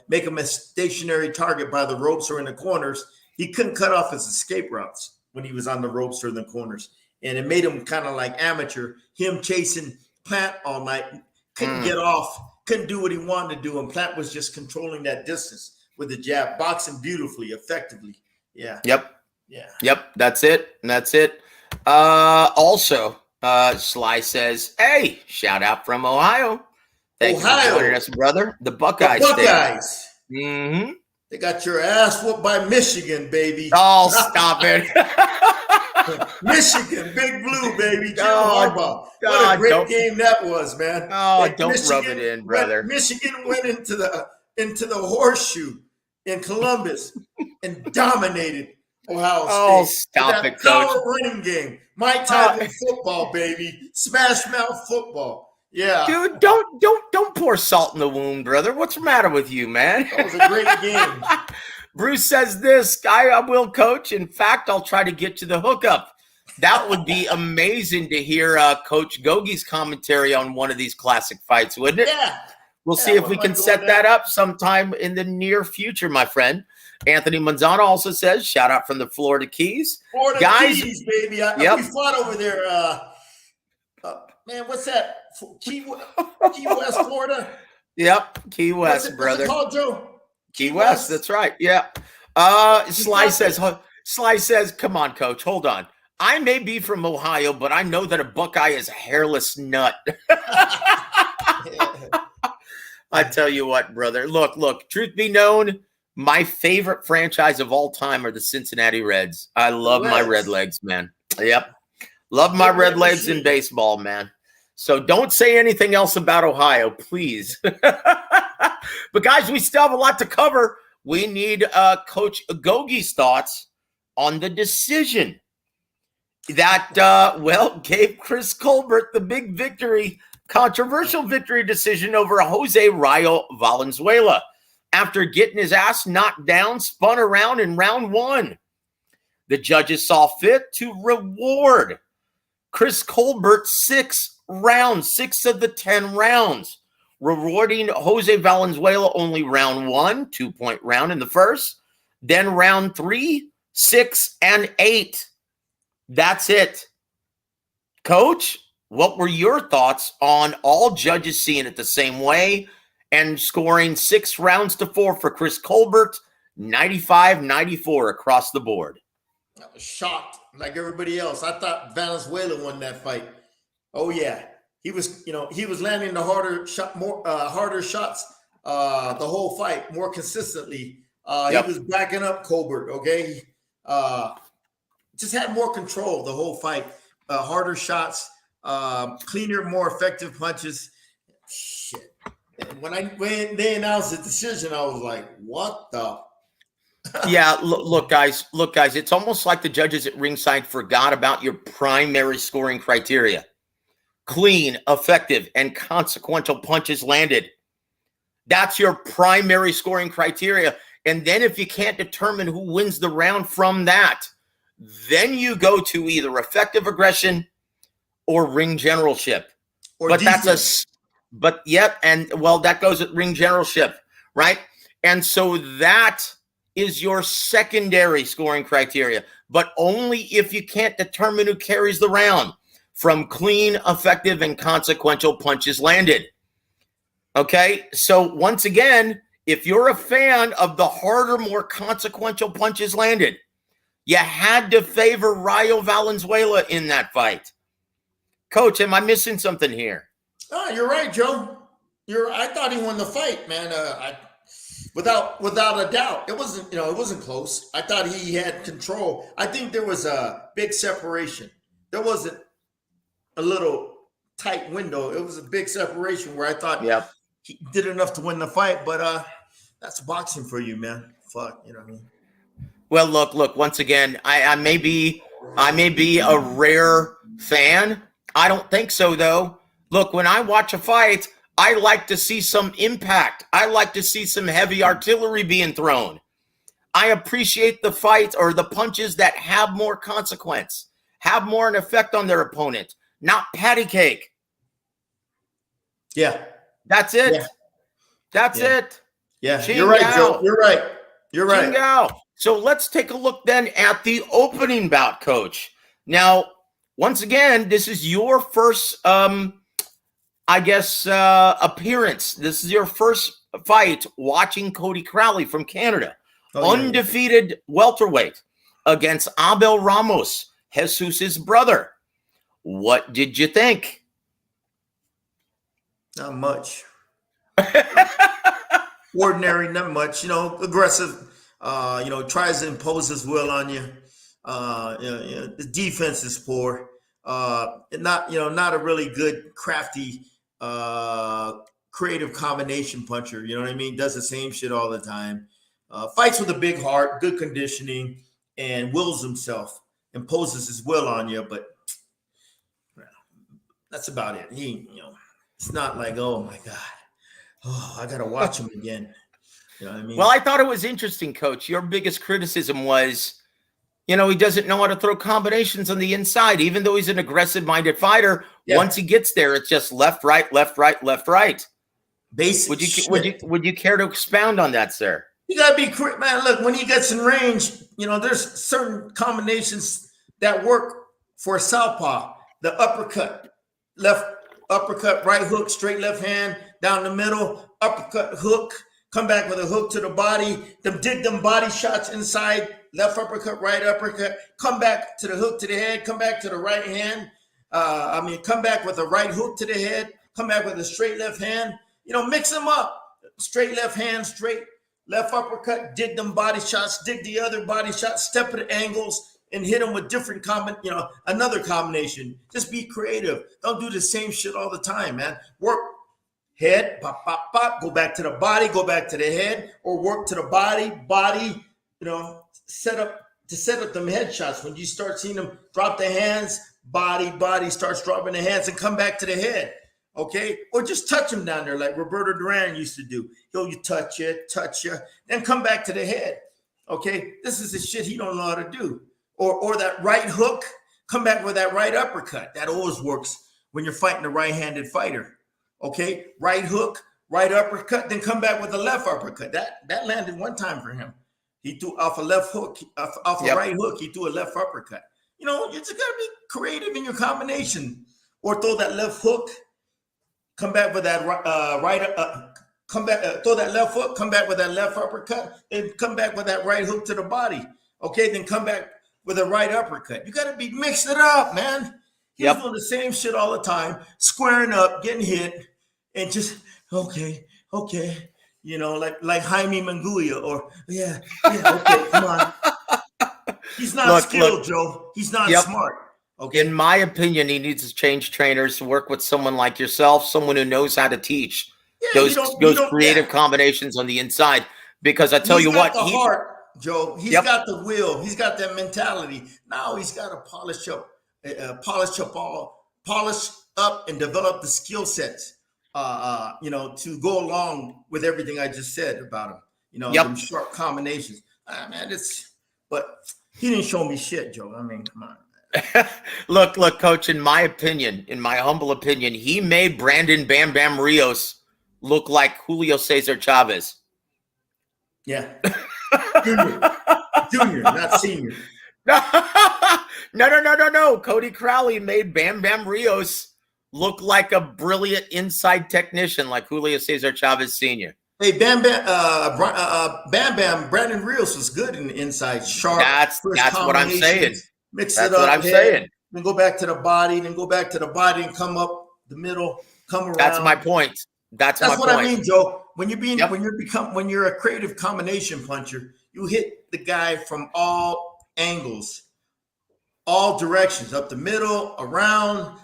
make him a stationary target by the ropes or in the corners. He couldn't cut off his escape routes when he was on the ropes or in the corners. And it made him kind of like amateur. Him chasing Plant all night, couldn't get off, couldn't do what he wanted to do. And Plant was just controlling that distance with the jab, boxing beautifully, effectively. Yeah. Yep. Yeah. Yep. That's it. Also, Sly says, hey, shout out from Ohio. Thanks for joining us, brother. The Buckeyes. Mm-hmm. They got your ass whooped by Michigan, baby. Oh, stop it. Michigan, Big Blue, baby. Jim Harbaugh. What a great game that was, man. Oh, don't rub it in, brother. Michigan went into the horseshoe in Columbus and dominated Ohio State. Oh, stop it, Coach. Power running game. My type of football, baby. Smash mouth football. Yeah, dude, don't pour salt in the wound, brother. What's the matter with you, man? That was a great game. Bruce says this, I will, Coach. In fact, I'll try to get you the hookup. That would be amazing to hear Coach Gogue's commentary on one of these classic fights, wouldn't it? Yeah. We'll see if we can set that up sometime in the near future, my friend. Anthony Manzano also says, shout out from the Florida Keys. Florida Guys, Keys, baby. We fought over there. Man, what's that? Key West, Florida? Yep, Key West, brother. What's it called, Joe? Key West, that's right. Yeah. Sly says, come on, Coach, hold on. I may be from Ohio, but I know that a Buckeye is a hairless nut. I tell you what, brother. Look, truth be known, my favorite franchise of all time are the Cincinnati Reds. I love my Red Legs, man. Yep. Love my Red Legs in baseball, man. So don't say anything else about Ohio, please. But, guys, we still have a lot to cover. We need Coach Gogue's thoughts on the decision that, gave Chris Colbert the big victory, controversial victory decision over Jose Rayo Valenzuela after getting his ass knocked down, spun around in round 1. The judges saw fit to reward Chris Colbert 6 rounds, 6 of the 10 rounds, rewarding Jose Valenzuela only round 1, 2-point round in the first, then round 3, 6, and 8. That's it. Coach, what were your thoughts on all judges seeing it the same way and scoring 6 rounds to 4 for Chris Colbert, 95-94 across the board? I was shocked like everybody else. I thought Valenzuela won that fight. Oh yeah. He was landing the harder shots the whole fight more consistently. He was backing up Colbert, okay? Just had more control the whole fight. Harder shots, cleaner, more effective punches. Shit. When they announced the decision, I was like, what the? Yeah, look, guys. It's almost like the judges at ringside forgot about your primary scoring criteria. Clean, effective, and consequential punches landed. That's your primary scoring criteria. And then if you can't determine who wins the round from that, then you go to either effective aggression or ring generalship. That goes at ring generalship, right? And so that is your secondary scoring criteria, but only if you can't determine who carries the round from clean, effective, and consequential punches landed. Okay, so once again, if you're a fan of the harder, more consequential punches landed, you had to favor Rayo Valenzuela in that fight. Coach, am I missing something here? Oh, you're right, Joe. I thought he won the fight, man. Without a doubt. It wasn't close. I thought he had control. I think there was a big separation. There wasn't a little tight window. It was a big separation where I thought he did enough to win the fight, but that's boxing for you, man. Fuck, you know what I mean? Well, look, once again, I may be a rare fan. I don't think so, though. Look, when I watch a fight, I like to see some impact. I like to see some heavy artillery being thrown. I appreciate the fight or the punches that have more consequence, have more an effect on their opponent, not patty cake. Yeah. That's it. Yeah. That's it. Yeah, you're right, Joe. You're right. So let's take a look then at the opening bout, Coach. Now, once again, this is your first, appearance. This is your first fight watching Cody Crowley from Canada. Undefeated welterweight against Abel Ramos, Jesus' brother. What did you think? Not much. Ordinary, not much. Aggressive. Tries to impose his will on you. The defense is poor. Not a really good, crafty, creative combination puncher. You know what I mean? Does the same shit all the time. Fights with a big heart, good conditioning, and wills himself. Imposes his will on you, but that's about it. It's not like, oh my God, I gotta watch him again. You know what I mean? Well, I thought it was interesting, Coach. Your biggest criticism was You know, he doesn't know how to throw combinations on the inside, even though he's an aggressive-minded fighter. Yeah. Once he gets there, it's just left, right, left, right, left, right. Basic would you care to expound on that, sir? You gotta be quick, man. Look, when he gets in range, you know, there's certain combinations that work for a southpaw. The uppercut, left uppercut, right hook, straight left hand, down the middle, uppercut, hook, come back with a hook to the body, dig them body shots inside, left uppercut, right uppercut, come back to the hook to the head, come back to the right hand. Come back with a right hook to the head, come back with a straight left hand. You know, mix them up. Straight left hand, straight left uppercut, dig them body shots, dig the other body shots, step at angles, and hit them with different another combination. Just be creative. Don't do the same shit all the time, man. Work head, pop, pop, pop, go back to the body, go back to the head, or work to the body, you know, set up them headshots. When you start seeing them drop the hands, body starts dropping the hands and come back to the head. Okay, or just touch him down there like Roberto Duran used to do. You touch you, then come back to the head. Okay, this is the shit he don't know how to do. Or that right hook, come back with that right uppercut. That always works when you're fighting a right-handed fighter. Okay, right hook, right uppercut, then come back with the left uppercut. That landed one time for him. He threw off a left hook, off a right hook. He threw a left uppercut. You know, you just gotta be creative in your combination. Or throw that left hook. Come back with that throw that left hook, come back with that left uppercut, and come back with that right hook to the body. Okay, then come back with a right uppercut. You got to be mixing it up, man. He's doing the same shit all the time, squaring up, getting hit, and just, okay. You know, like Jaime Manguia or, okay, come on. He's not skilled, Joe. He's not smart. Okay. In my opinion, he needs to change trainers to work with someone like yourself, someone who knows how to teach those creative combinations on the inside. Because I tell you what, he's got the heart, Joe. He's got the will. He's got that mentality. Now he's got to polish up and develop the skill sets. To go along with everything I just said about him. You know, them sharp combinations. But he didn't show me shit, Joe. I mean, come on. Look, Coach, in my humble opinion, he made Brandon Bam Bam Rios look like Julio Cesar Chavez. Yeah. Junior, not senior. No. Cody Crowley made Bam Bam Rios look like a brilliant inside technician like Julio Cesar Chavez Sr. Hey, Bam Bam, Brandon Rios was good in the inside, sharp. That's what I'm saying. Mix it up. That's what I'm saying. Then go back to the body, and come up the middle, come around. That's my point. That's my what point. I mean, Joe. When you're a creative combination puncher, you hit the guy from all angles, all directions, up the middle, around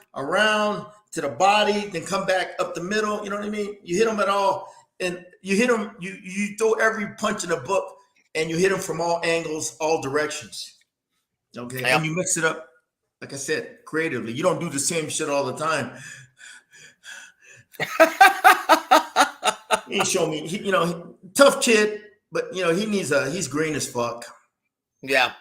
to the body, then come back up the middle. You know what I mean? You hit them at all, and you hit them. You throw every punch in the book, and you hit them from all angles, all directions. Okay, and you mix it up, like I said, creatively. You don't do the same shit all the time. He ain't show me, tough kid, but he's green as fuck. Yeah.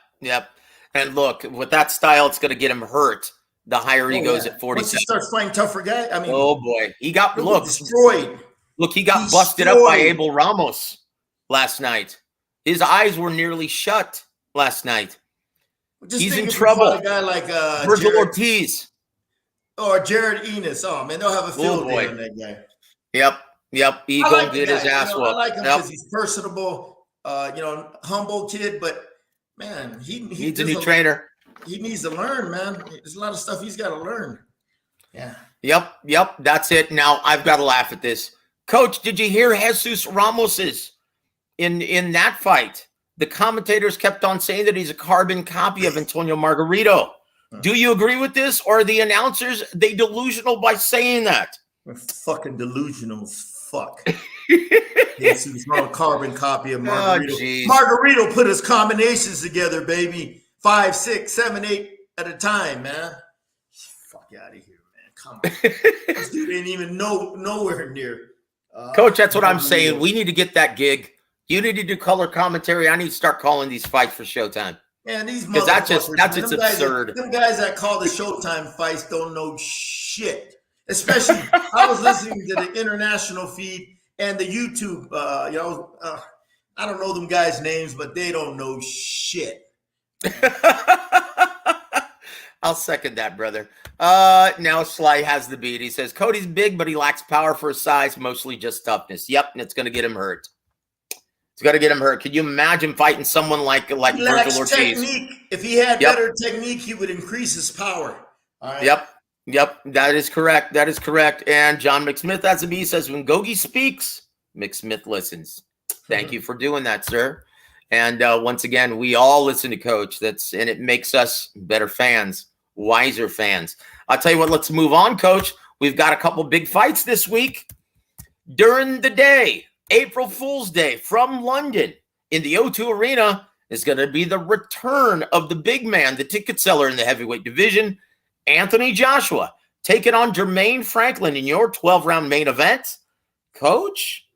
And look, with that style, it's going to get him hurt. The higher he goes at 47. Once he starts fighting tougher guy, I mean, oh boy, he got destroyed. Look, he got busted up by Abel Ramos last night. His eyes were nearly shut last night. He's in trouble. A guy like Virgil Ortiz or Jared Enos. Oh man, they'll have a field day on that guy. Yep. He gonna get his ass whooped. I like him because he's personable, humble kid. But man, he needs a new trainer. He needs to learn, man. There's a lot of stuff he's got to learn. Yeah. Yep. That's it. Now I've got to laugh at this, Coach. Did you hear Jesus Ramos's in that fight? The commentators kept on saying that he's a carbon copy of Antonio Margarito. Do you agree with this? Or are the announcers, they delusional by saying that? We're fucking delusional as fuck. Yes, he was not a carbon copy of Margarito. Margarito put his combinations together, baby. 5, 6, 7, 8 at a time, man. Fuck out of here, man. Come on. This dude ain't even nowhere near. Coach, that's what I'm saying. We need to get that gig. You need to do color commentary. I need to start calling these fights for Showtime. Man, these Because that's motherfuckers, man, just absurd. them guys that call the Showtime fights don't know shit. Especially, I was listening to the international feed and the YouTube. I don't know them guys' names, but they don't know shit. I'll second that, brother. Now Sly has the beat. He says, Cody's big, but he lacks power for his size, mostly just toughness. Yep, and it's going to get him hurt. It's got to get him hurt. Could you imagine fighting someone like Virgil Ortiz? Technique. If he had better technique, he would increase his power. All right. Yep. That is correct. And John McSmith, as a B, says, when Gogue speaks, McSmith listens. Thank you for doing that, sir. And once again, we all listen to Coach. And it makes us better fans, wiser fans. I'll tell you what, let's move on, Coach. We've got a couple big fights this week. During the day, April Fool's Day from London in the O2 Arena is going to be the return of the big man, the ticket seller in the heavyweight division, Anthony Joshua, taking on Jermaine Franklin in your 12-round main event. Coach,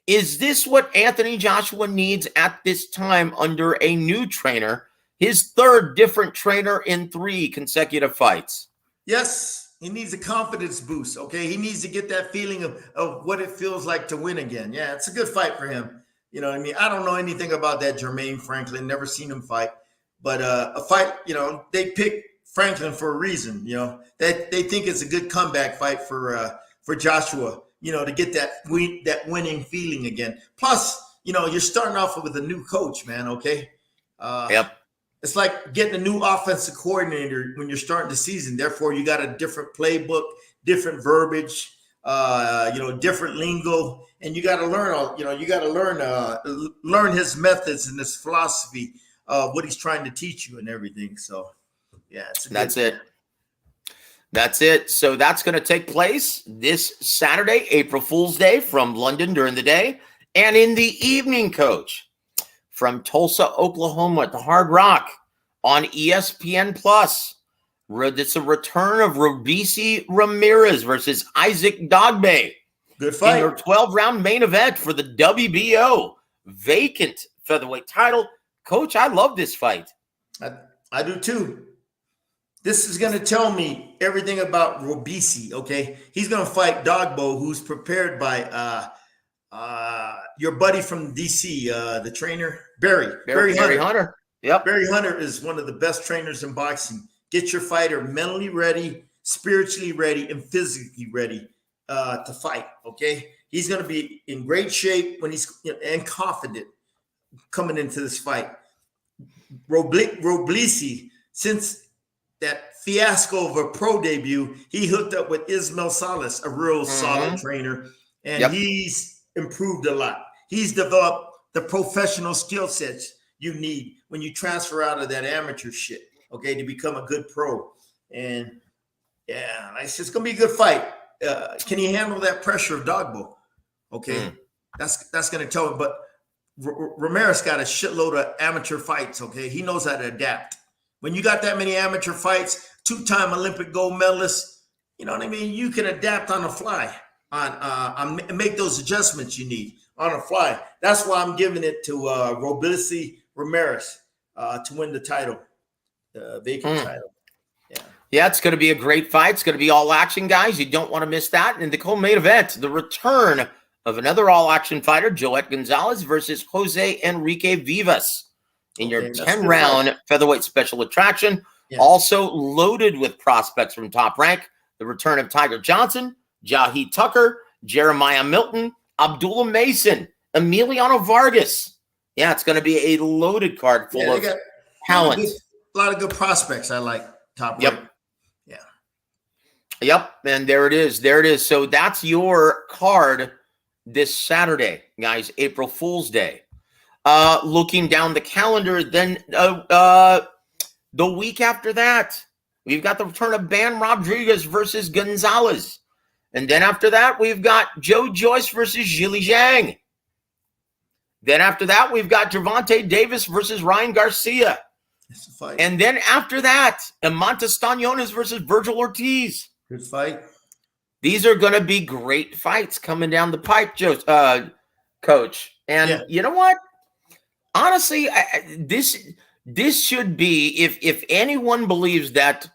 is this what Anthony Joshua needs at this time under a new trainer, his third different trainer in 3 consecutive fights? Yes. He needs a confidence boost, okay? He needs to get that feeling of what it feels like to win again. Yeah, it's a good fight for him. You know what I mean? I don't know anything about that Jermaine Franklin. Never seen him fight. But a fight, they picked Franklin for a reason, They think it's a good comeback fight for Joshua, to get that winning feeling again. Plus, you're starting off with a new coach, man, okay? Yep. It's like getting a new offensive coordinator when you're starting the season. Therefore, you got a different playbook, different verbiage, different lingo, and you got to learn his methods and his philosophy, what he's trying to teach you and everything. So, yeah, that's it. So that's going to take place this Saturday, April Fool's Day, from London during the day, and in the evening, Coach. From Tulsa, Oklahoma at the Hard Rock on ESPN Plus. It's a return of Robeisy Ramirez versus Isaac Dogbe. Good fight. In your 12-round main event for the WBO vacant featherweight title. Coach, I love this fight. I do too. This is going to tell me everything about Robeisy, okay? He's going to fight Dogbo, who's prepared by your buddy from DC, the trainer, Barry Hunter. Yep. Barry Hunter is one of the best trainers in boxing. Get your fighter mentally ready, spiritually ready, and physically ready to fight, okay? He's going to be in great shape when he's and confident coming into this fight. Robeisy, since that fiasco of a pro debut, he hooked up with Ismail Salas, a real solid trainer, and he's improved a lot. He's developed the professional skill sets you need when you transfer out of that amateur shit, okay, to become a good pro. And yeah, it's going to be a good fight. Can he handle that pressure of Dogbo? Okay, that's going to tell him. But Ramirez got a shitload of amateur fights, okay? He knows how to adapt. When you got that many amateur fights, 2-time Olympic gold medalist, you know what I mean? You can adapt on the fly. On make those adjustments you need on the fly. That's why I'm giving it to Robeisy Ramirez to win the title, the vacant title. Yeah, it's going to be a great fight. It's going to be all action, guys. You don't want to miss that. And the co-main event, the return of another all-action fighter, Joet Gonzalez versus Jose Enrique Vivas in your 10-round featherweight special attraction. Yeah. Also loaded with prospects from Top Rank. The return of Tiger Johnson, Jahi Tucker, Jeremiah Milton, Abdullah Mason, Emiliano Vargas. Yeah, it's going to be a loaded card full of talent. A lot of good prospects. I like Top Rank. Yep, and there it is. So that's your card this Saturday, guys, April Fool's Day. Looking down the calendar, then the week after that, we've got the return of Ban Rodriguez versus Gonzalez. And then after that, we've got Joe Joyce versus Zhili Zhang. Then after that, we've got Gervonta Davis versus Ryan Garcia. It's a fight. And then after that, Amantes Staniones versus Virgil Ortiz. Good fight. These are going to be great fights coming down the pipe, Coach. And you know what? Honestly, this should be, if anyone believes that,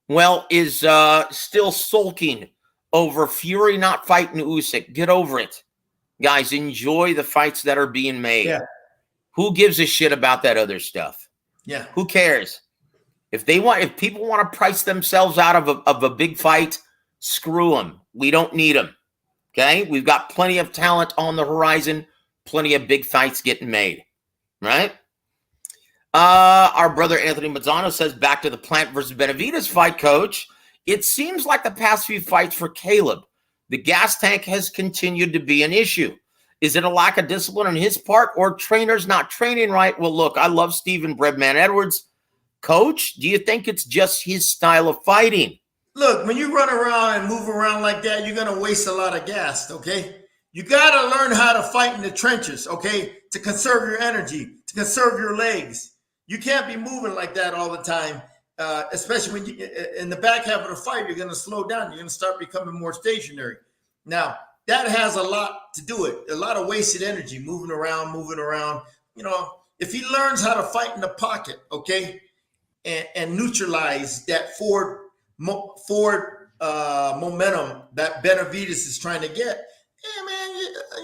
well, is still sulking over Fury not fighting Usyk, get over it. Guys, enjoy the fights that are being made. Yeah. Who gives a shit about that other stuff? Yeah. Who cares? If people want to price themselves out of a big fight, screw them. We don't need them. Okay? We've got plenty of talent on the horizon, plenty of big fights getting made. Right? Our brother Anthony Mazzano says, back to the Plant versus Benavidez fight, Coach. It seems like the past few fights for Caleb, the gas tank has continued to be an issue. Is it a lack of discipline on his part or trainers not training right? Well, look, I love Stephen Breadman Edwards. Coach, do you think it's just his style of fighting? Look, when you run around and move around like that, you're going to waste a lot of gas, okay? You got to learn how to fight in the trenches, okay, to conserve your energy, to conserve your legs. You can't be moving like that all the time, especially when you in the back half of the fight, you're going to slow down. You're going to start becoming more stationary. Now, that has a lot to do it, a lot of wasted energy, moving around. You know, if he learns how to fight in the pocket, okay, and neutralize that forward momentum that Benavidez is trying to get, yeah, man,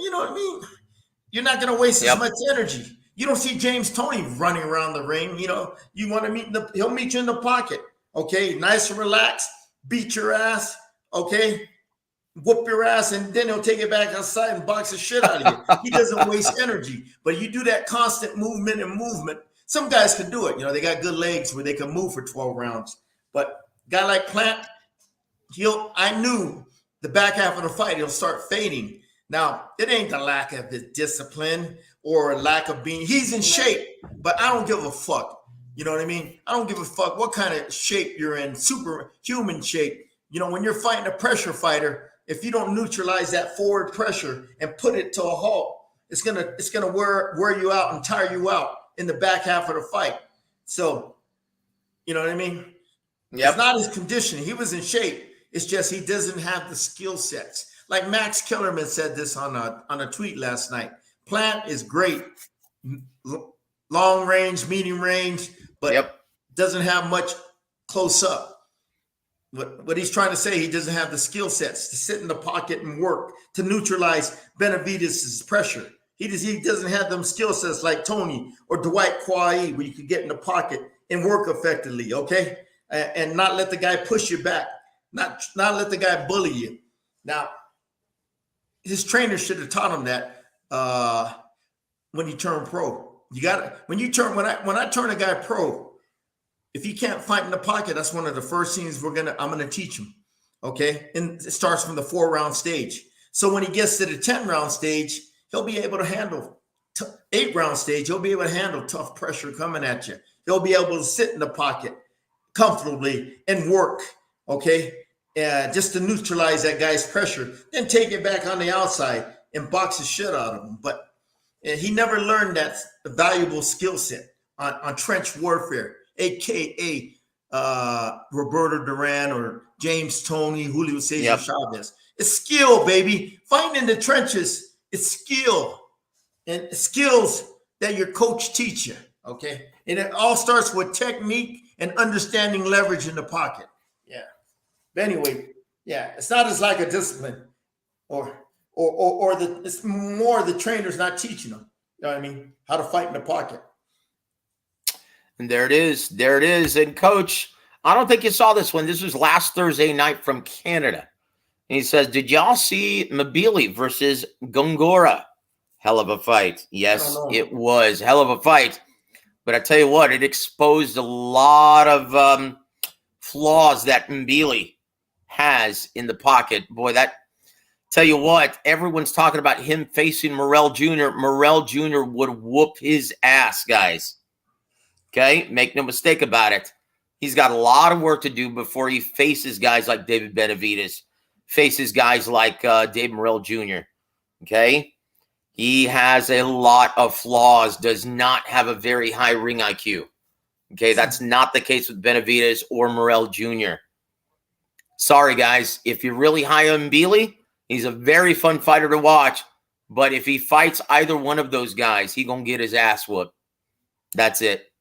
you know what I mean? You're not going to waste as much energy. You don't see James Toney running around the ring. You know, you want to he'll meet you in the pocket. Okay, nice and relaxed, beat your ass, okay, whoop your ass, and then he'll take it back outside and box the shit out of you. He doesn't waste energy, but you do that constant movement. Some guys can do it. You know, they got good legs where they can move for 12 rounds. But a guy like Plant, I knew the back half of the fight, he'll start fading. Now, it ain't the lack of his discipline or a lack of being, he's in shape, but I don't give a fuck. You know what I mean? I don't give a fuck what kind of shape you're in, superhuman shape. You know, when you're fighting a pressure fighter, if you don't neutralize that forward pressure and put it to a halt, it's gonna wear you out and tire you out in the back half of the fight. So, you know what I mean? Yep. It's not his conditioning. He was in shape. It's just he doesn't have the skill sets. Like Max Kellerman said this on a tweet last night. Plant is great, long range, medium range, but doesn't have much close up. What he's trying to say, he doesn't have the skill sets to sit in the pocket and work to neutralize Benavidez's pressure. He doesn't have them skill sets like Tony or Dwight Kwai, where you could get in the pocket and work effectively, okay? And not let the guy push you back, not let the guy bully you. Now, his trainer should have taught him that when he turned pro. When I turn a guy pro, if he can't fight in the pocket, that's one of the first things I'm gonna teach him. Okay, and it starts from the 4-round stage. So when he gets to the 10-round stage, he'll be able to handle 8-round stage. He'll be able to handle tough pressure coming at you. He'll be able to sit in the pocket comfortably and work. Okay, just to neutralize that guy's pressure, then take it back on the outside and box the shit out of him. But he never learned that valuable skill set on trench warfare, aka Roberto Duran or James Toney, Julio Cesar Chavez. It's skill, baby. Fighting in the trenches, it's skill. And skills that your coach teach you, okay? And it all starts with technique and understanding leverage in the pocket. Yeah. But anyway, it's not as like a discipline it's more the trainer's not teaching them. You know what I mean? How to fight in the pocket. And there it is. There it is. And Coach, I don't think you saw this one. This was last Thursday night from Canada. And he says, did y'all see Mabili versus Gongora? Hell of a fight. Yes, it was. Hell of a fight. But I tell you what, it exposed a lot of flaws that Mabili has in the pocket. Boy, tell you what, everyone's talking about him facing Morrell Jr. Morrell Jr. would whoop his ass, guys. Okay? Make no mistake about it. He's got a lot of work to do before he faces guys like David Benavidez, faces guys like Dave Morrell Jr. Okay? He has a lot of flaws, does not have a very high ring IQ. Okay? That's not the case with Benavidez or Morrell Jr. Sorry, guys. If you're really high on Mabili, he's a very fun fighter to watch. But if he fights either one of those guys, he's going to get his ass whooped. That's it.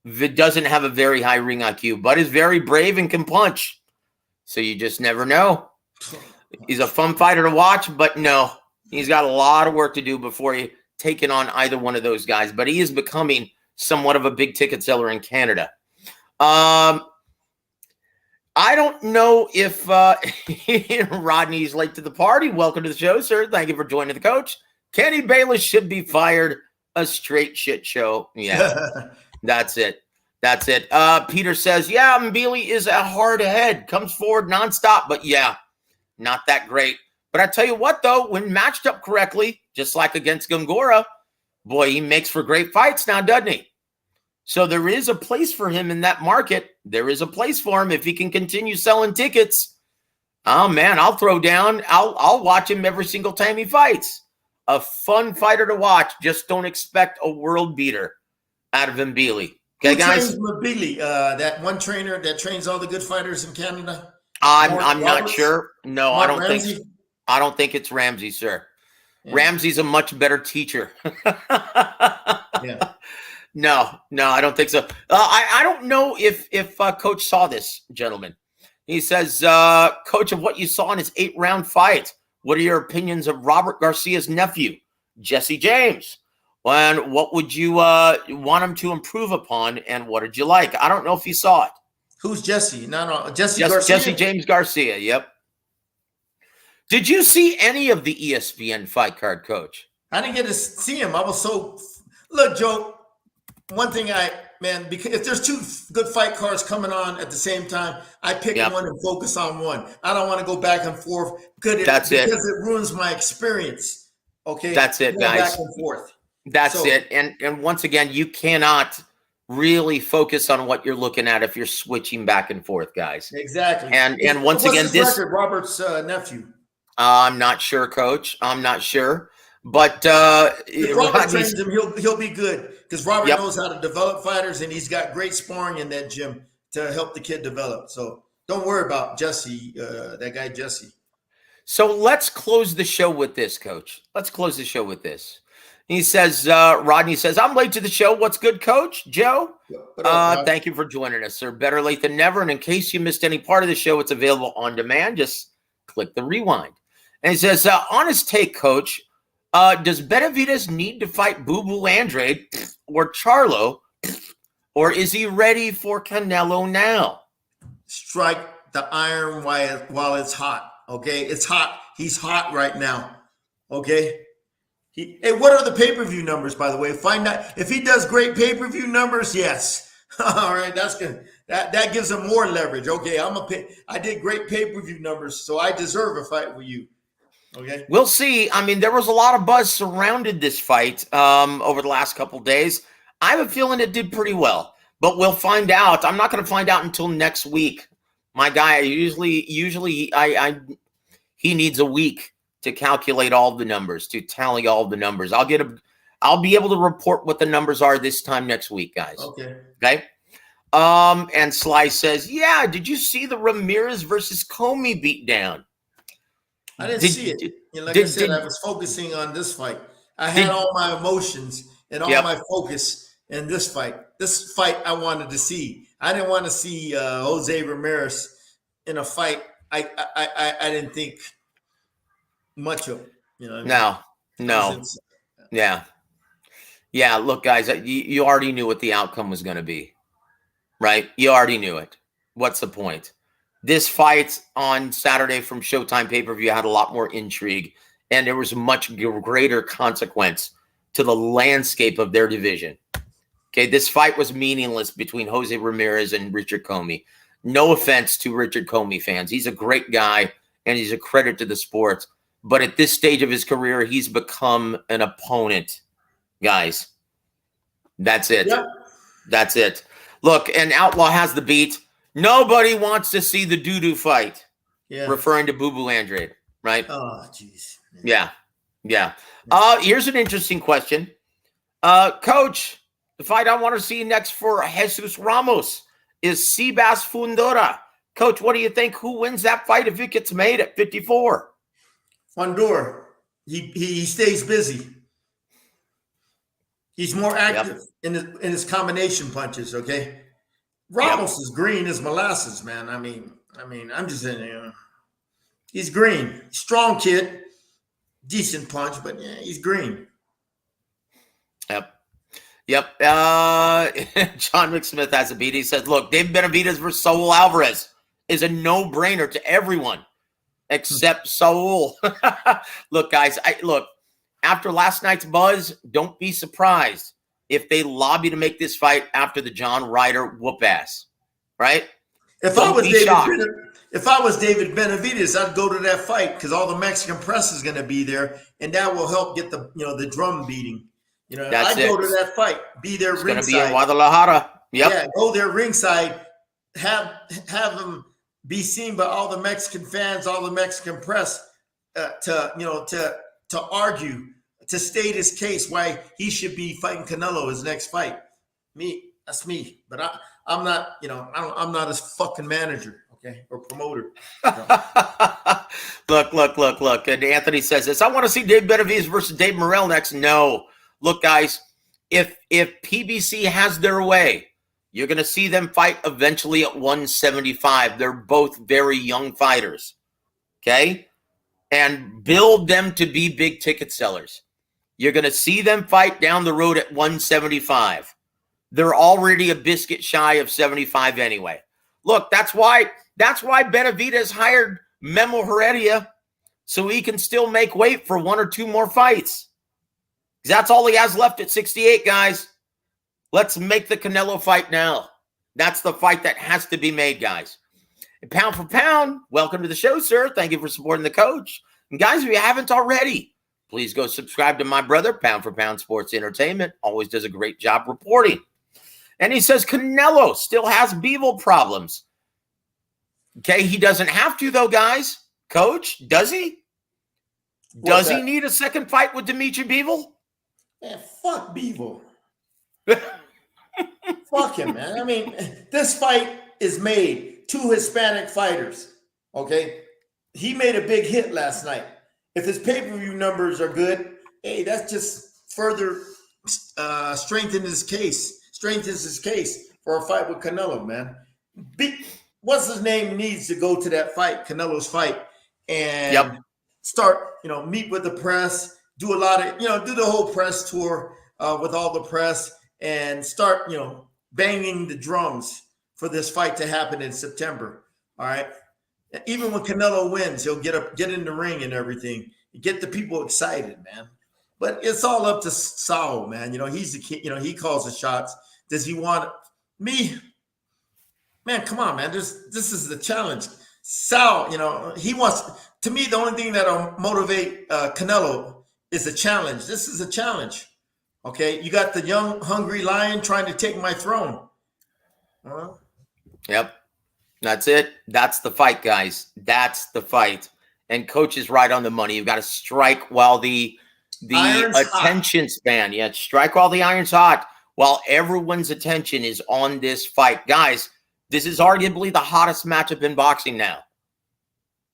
doesn't have a very high ring IQ, but is very brave and can punch. So you just never know. He's a fun fighter to watch, but no, he's got a lot of work to do before he taking on either one of those guys. But he is becoming somewhat of a big ticket seller in Canada. I don't know if Rodney's late to the party. Welcome to the show, sir. Thank you for joining the coach. Kenny Bayless should be fired. A straight shit show. Yeah, that's it. That's it. Peter says, yeah, Mbili is a hard head. Comes forward nonstop, but yeah, not that great. But I tell you what, though, when matched up correctly, just like against Gongora, boy, he makes for great fights now, doesn't he? So there is a place for him in that market. There is a place for him if he can continue selling tickets. Oh, man, I'll throw down. I'll watch him every single time he fights. A fun fighter to watch. Just don't expect a world beater out of Mbili. Okay, guys? Mbili, that one trainer that trains all the good fighters in Canada? I'm not sure. No, Mark I don't Ramsey? think. I don't think it's Ramsey, sir. Yeah. Ramsey's a much better teacher. Yeah. No, I don't think so. I don't know if Coach saw this, gentlemen. He says, Coach, of what you saw in his 8-round fight, what are your opinions of Robert Garcia's nephew, Jesse James? And what would you want him to improve upon, and what did you like? I don't know if you saw it. Who's Jesse? No, Jesse Garcia. Jesse James Garcia, yep. Did you see any of the ESPN fight card, Coach? I didn't get to see him. I was so – look, Joe, one thing because if there's two good fight cards coming on at the same time, I pick one and focus on one. I don't want to go back and forth because it ruins my experience. Okay? That's it, guys. Back and forth. That's it. And once again, you cannot really focus on what you're looking at if you're switching back and forth, guys. Exactly. And once again, this record, Robert's nephew. I'm not sure, Coach. I'm not sure. But if Robert trains him, he'll be good because Robert knows how to develop fighters, and he's got great sparring in that gym to help the kid develop. So don't worry about Jesse, that guy Jesse. So let's close the show with this, Coach. Let's close the show with this. He says, Rodney says, I'm late to the show. What's good, Coach? Joe? Thank you for joining us, sir. Better late than never. And in case you missed any part of the show, it's available on demand. Just click the rewind. And he says, honest take, Coach. Does Benavidez need to fight Boo Boo Andrade or Charlo, or is he ready for Canelo now? Strike the iron while it's hot, okay? It's hot. He's hot right now, okay? Hey, what are the pay-per-view numbers, by the way? Find out. If he does great pay-per-view numbers, yes. All right, that's good. That gives him more leverage. Okay, I did great pay-per-view numbers, so I deserve a fight with you. Okay. We'll see. I mean, there was a lot of buzz surrounded this fight over the last couple of days. I have a feeling it did pretty well, but we'll find out. I'm not going to find out until next week. My guy, usually he needs a week to calculate all the numbers, to tally all the numbers. I'll be able to report what the numbers are this time next week, guys. Okay. And Sly says, yeah, did you see the Ramirez versus Comey beatdown? I didn't see it. I said, I was focusing on this fight. I had all my emotions and all my focus in this fight. This fight I wanted to see. I didn't want to see Jose Ramirez in a fight. I didn't think much of. No. Yeah. Look, guys, you already knew what the outcome was going to be, right? You already knew it. What's the point? This fight on Saturday from Showtime pay-per-view had a lot more intrigue, and there was a much greater consequence to the landscape of their division. Okay, this fight was meaningless between Jose Ramirez and Richard Comey. No offense to Richard Comey fans. He's a great guy, and he's a credit to the sport. But at this stage of his career, he's become an opponent, guys. That's it. Yep. That's it. Look, and Outlaw has the beat. Nobody wants to see the doo-doo fight. Yeah. Referring to Boo Boo Andrade, right? Oh, jeez. Yeah. Here's an interesting question. Coach, the fight I want to see next for Jesus Ramos is Seabass Fundora. Coach, what do you think? Who wins that fight if it gets made at 54? Fundora. He stays busy. He's more active in his combination punches. Okay, Ramos is green as molasses, man. I mean, I'm just saying, he's green, strong kid, decent punch, but yeah, he's green. Yep. John McSmith has a beat. He says, look, David Benavidez versus Saul Alvarez is a no-brainer to everyone except Saul. Look, guys, after last night's buzz, don't be surprised if they lobby to make this fight after the John Ryder whoop ass, right? If I was David Benavidez, I'd go to that fight because all the Mexican press is going to be there, and that will help get the drum beating. I'd go to that fight, be there ringside. It's going to be in Guadalajara. Yep. Yeah, go there ringside, have them be seen by all the Mexican fans, all the Mexican press, to argue, to state his case why he should be fighting Canelo his next fight. That's me. But I'm not, I'm not his fucking manager, okay, or promoter. Look. And Anthony says this. I want to see Dave Benavidez versus Dave Morrell next. No. Look, guys, if PBC has their way, you're going to see them fight eventually at 175. They're both very young fighters, okay? And build them to be big ticket sellers. You're going to see them fight down the road at 175. They're already a biscuit shy of 75 anyway. Look, that's why Benavidez hired Memo Heredia so he can still make weight for one or two more fights. That's all he has left at 68, guys. Let's make the Canelo fight now. That's the fight that has to be made, guys. And pound for pound, welcome to the show, sir. Thank you for supporting the coach. And guys, if you haven't already, please go subscribe to my brother, Pound for Pound Sports Entertainment. Always does a great job reporting. And he says Canelo still has Bivol problems. Okay, he doesn't have to, though, guys. Coach, does he? Does he need a second fight with Dimitri Bivol? Man, fuck Bivol. Fuck him, man. I mean, this fight is made. Two Hispanic fighters, okay? He made a big hit last night. If his pay-per-view numbers are good, hey, that's just further strengthens his case for a fight with Canelo, man. What's his name needs to go to that fight, Canelo's fight, and start, meet with the press, do a lot of, do the whole press tour with all the press and start, banging the drums for this fight to happen in September. All right. Even when Canelo wins, he'll get in the ring and everything, get the people excited, man. But it's all up to Saul, man. He's the kid, he calls the shots. Does he want me? Man, come on, man. This is the challenge. Saul, he wants, to me, the only thing that'll motivate Canelo is a challenge. This is a challenge. Okay. You got the young, hungry lion trying to take my throne. Yep. That's it. That's the fight, guys. That's the fight. And coach is right on the money. You've got to strike while the attention span. Yeah, strike while the iron's hot, while everyone's attention is on this fight. Guys, this is arguably the hottest matchup in boxing now.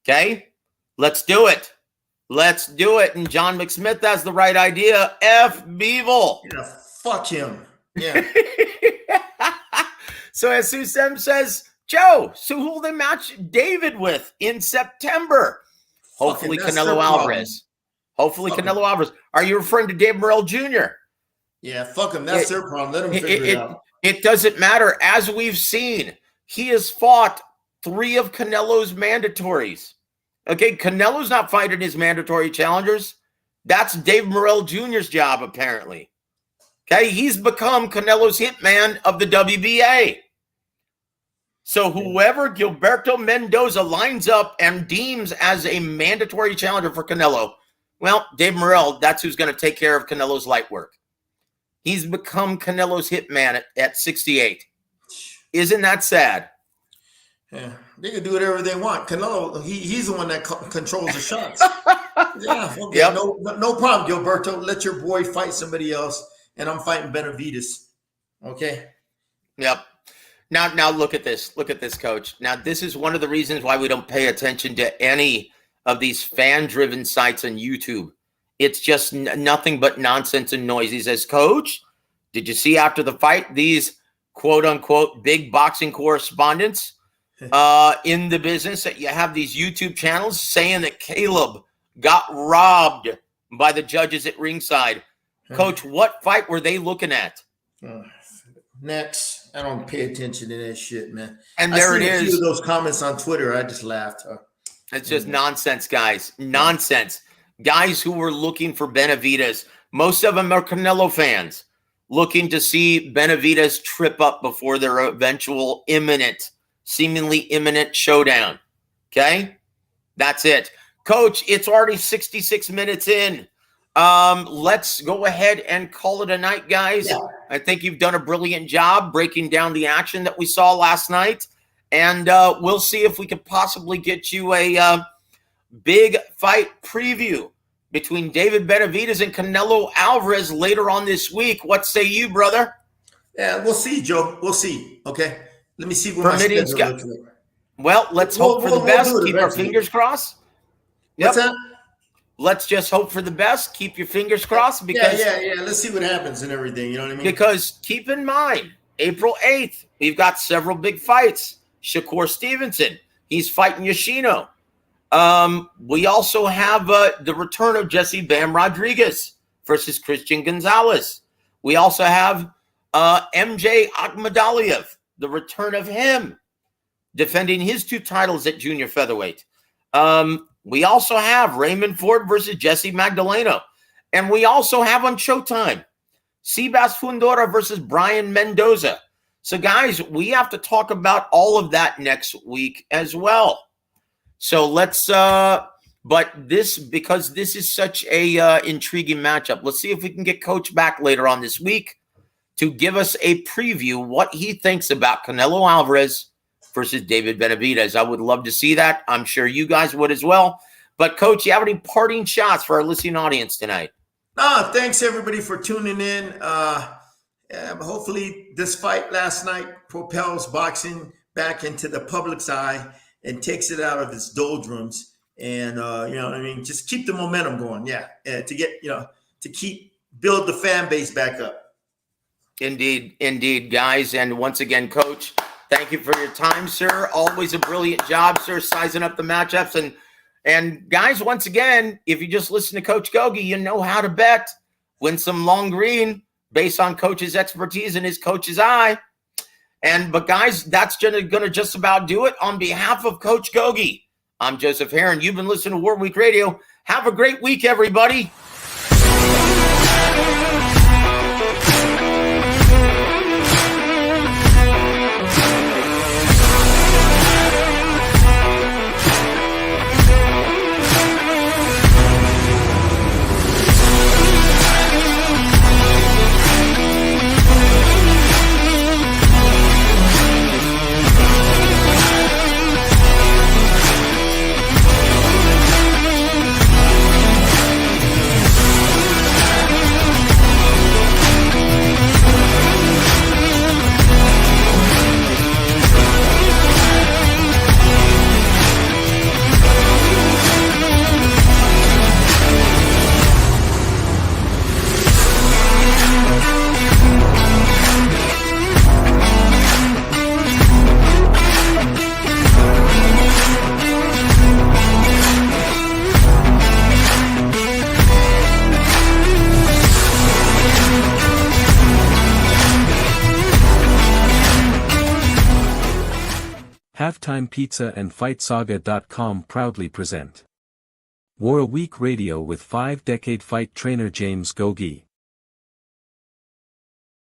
Okay? Let's do it. Let's do it. And John McSmith has the right idea. F. Bivol. Yeah, fuck him. Yeah. So as Susem says, Joe, so who will they match David with in September? Hopefully Canelo Alvarez. Hopefully Canelo Alvarez. Are you referring to Dave Morrell Jr.? Yeah, fuck him. That's their problem. Let him figure it out. It doesn't matter. As we've seen, he has fought 3 of Canelo's mandatories. Okay, Canelo's not fighting his mandatory challengers. That's Dave Morrell Jr.'s job, apparently. Okay, he's become Canelo's hitman of the WBA. So whoever Gilberto Mendoza lines up and deems as a mandatory challenger for Canelo, well, Dave Morrell, that's who's going to take care of Canelo's light work. He's become Canelo's hitman at 68. Isn't that sad? Yeah, they can do whatever they want. Canelo, he's the one that controls the shots. Yeah, okay, yep. No problem, Gilberto. Let your boy fight somebody else, and I'm fighting Benavidez. Okay? Yep. Now look at this. Look at this, Coach. Now, this is one of the reasons why we don't pay attention to any of these fan-driven sites on YouTube. It's just nothing but nonsense and noise. He says, Coach, Did you see after the fight these quote unquote big boxing correspondents in the business that you have these YouTube channels saying that Caleb got robbed by the judges at ringside? Coach, what fight were they looking at? Next, I don't pay attention to that shit, man. And there it is. A few of those comments on Twitter, I just laughed. It's just nonsense, guys. Nonsense. Guys who were looking for Benavidez. Most of them are Canelo fans, looking to see Benavidez trip up before their eventual seemingly imminent showdown. Okay? That's it. Coach, it's already 66 minutes in. Let's go ahead and call it a night, guys. Yeah. I think you've done a brilliant job breaking down the action that we saw last night. And we'll see if we could possibly get you a big fight preview between David Benavidez and Canelo Alvarez later on this week. What say you, brother? Yeah, we'll see, Joe. We'll see. Okay. Let me see what my schedule looks like. Well, let's hope for the best. Keep our fingers crossed. What's that? Let's just hope for the best. Keep your fingers crossed. Because yeah. Let's see what happens and everything. You know what I mean? Because keep in mind, April 8th, we've got several big fights. Shakur Stevenson, he's fighting Yoshino. We also have the return of Jesse Bam Rodriguez versus Christian Gonzalez. We also have MJ Akhmadaliev, the return of him, defending his 2 titles at junior featherweight. We also have Raymond Ford versus Jesse Magdaleno. And we also have on Showtime, Sebas Fundora versus Brian Mendoza. So, guys, we have to talk about all of that next week as well. So let's, because this is such a intriguing matchup, let's see if we can get Coach back later on this week to give us a preview what he thinks about Canelo Alvarez versus David Benavidez. I would love to see that. I'm sure you guys would as well. But, Coach, you have any parting shots for our listening audience tonight? Thanks, everybody, for tuning in. Hopefully this fight last night propels boxing back into the public's eye and takes it out of its doldrums. And, you know what I mean? Just keep the momentum going. To get, to build the fan base back up. Indeed, guys. And once again, Coach, thank you for your time, sir. Always a brilliant job, sir, sizing up the matchups. And guys, once again, if you just listen to Coach Gogue, you know how to bet. Win some long green based on Coach's expertise and his coach's eye. But guys, that's gonna just about do it. On behalf of Coach Gogue, I'm Joseph Heron. You've been listening to War Week Radio. Have a great week, everybody. Halftime Pizza and FightSaga.com proudly present War Week Radio with 5-decade fight trainer James Gogue.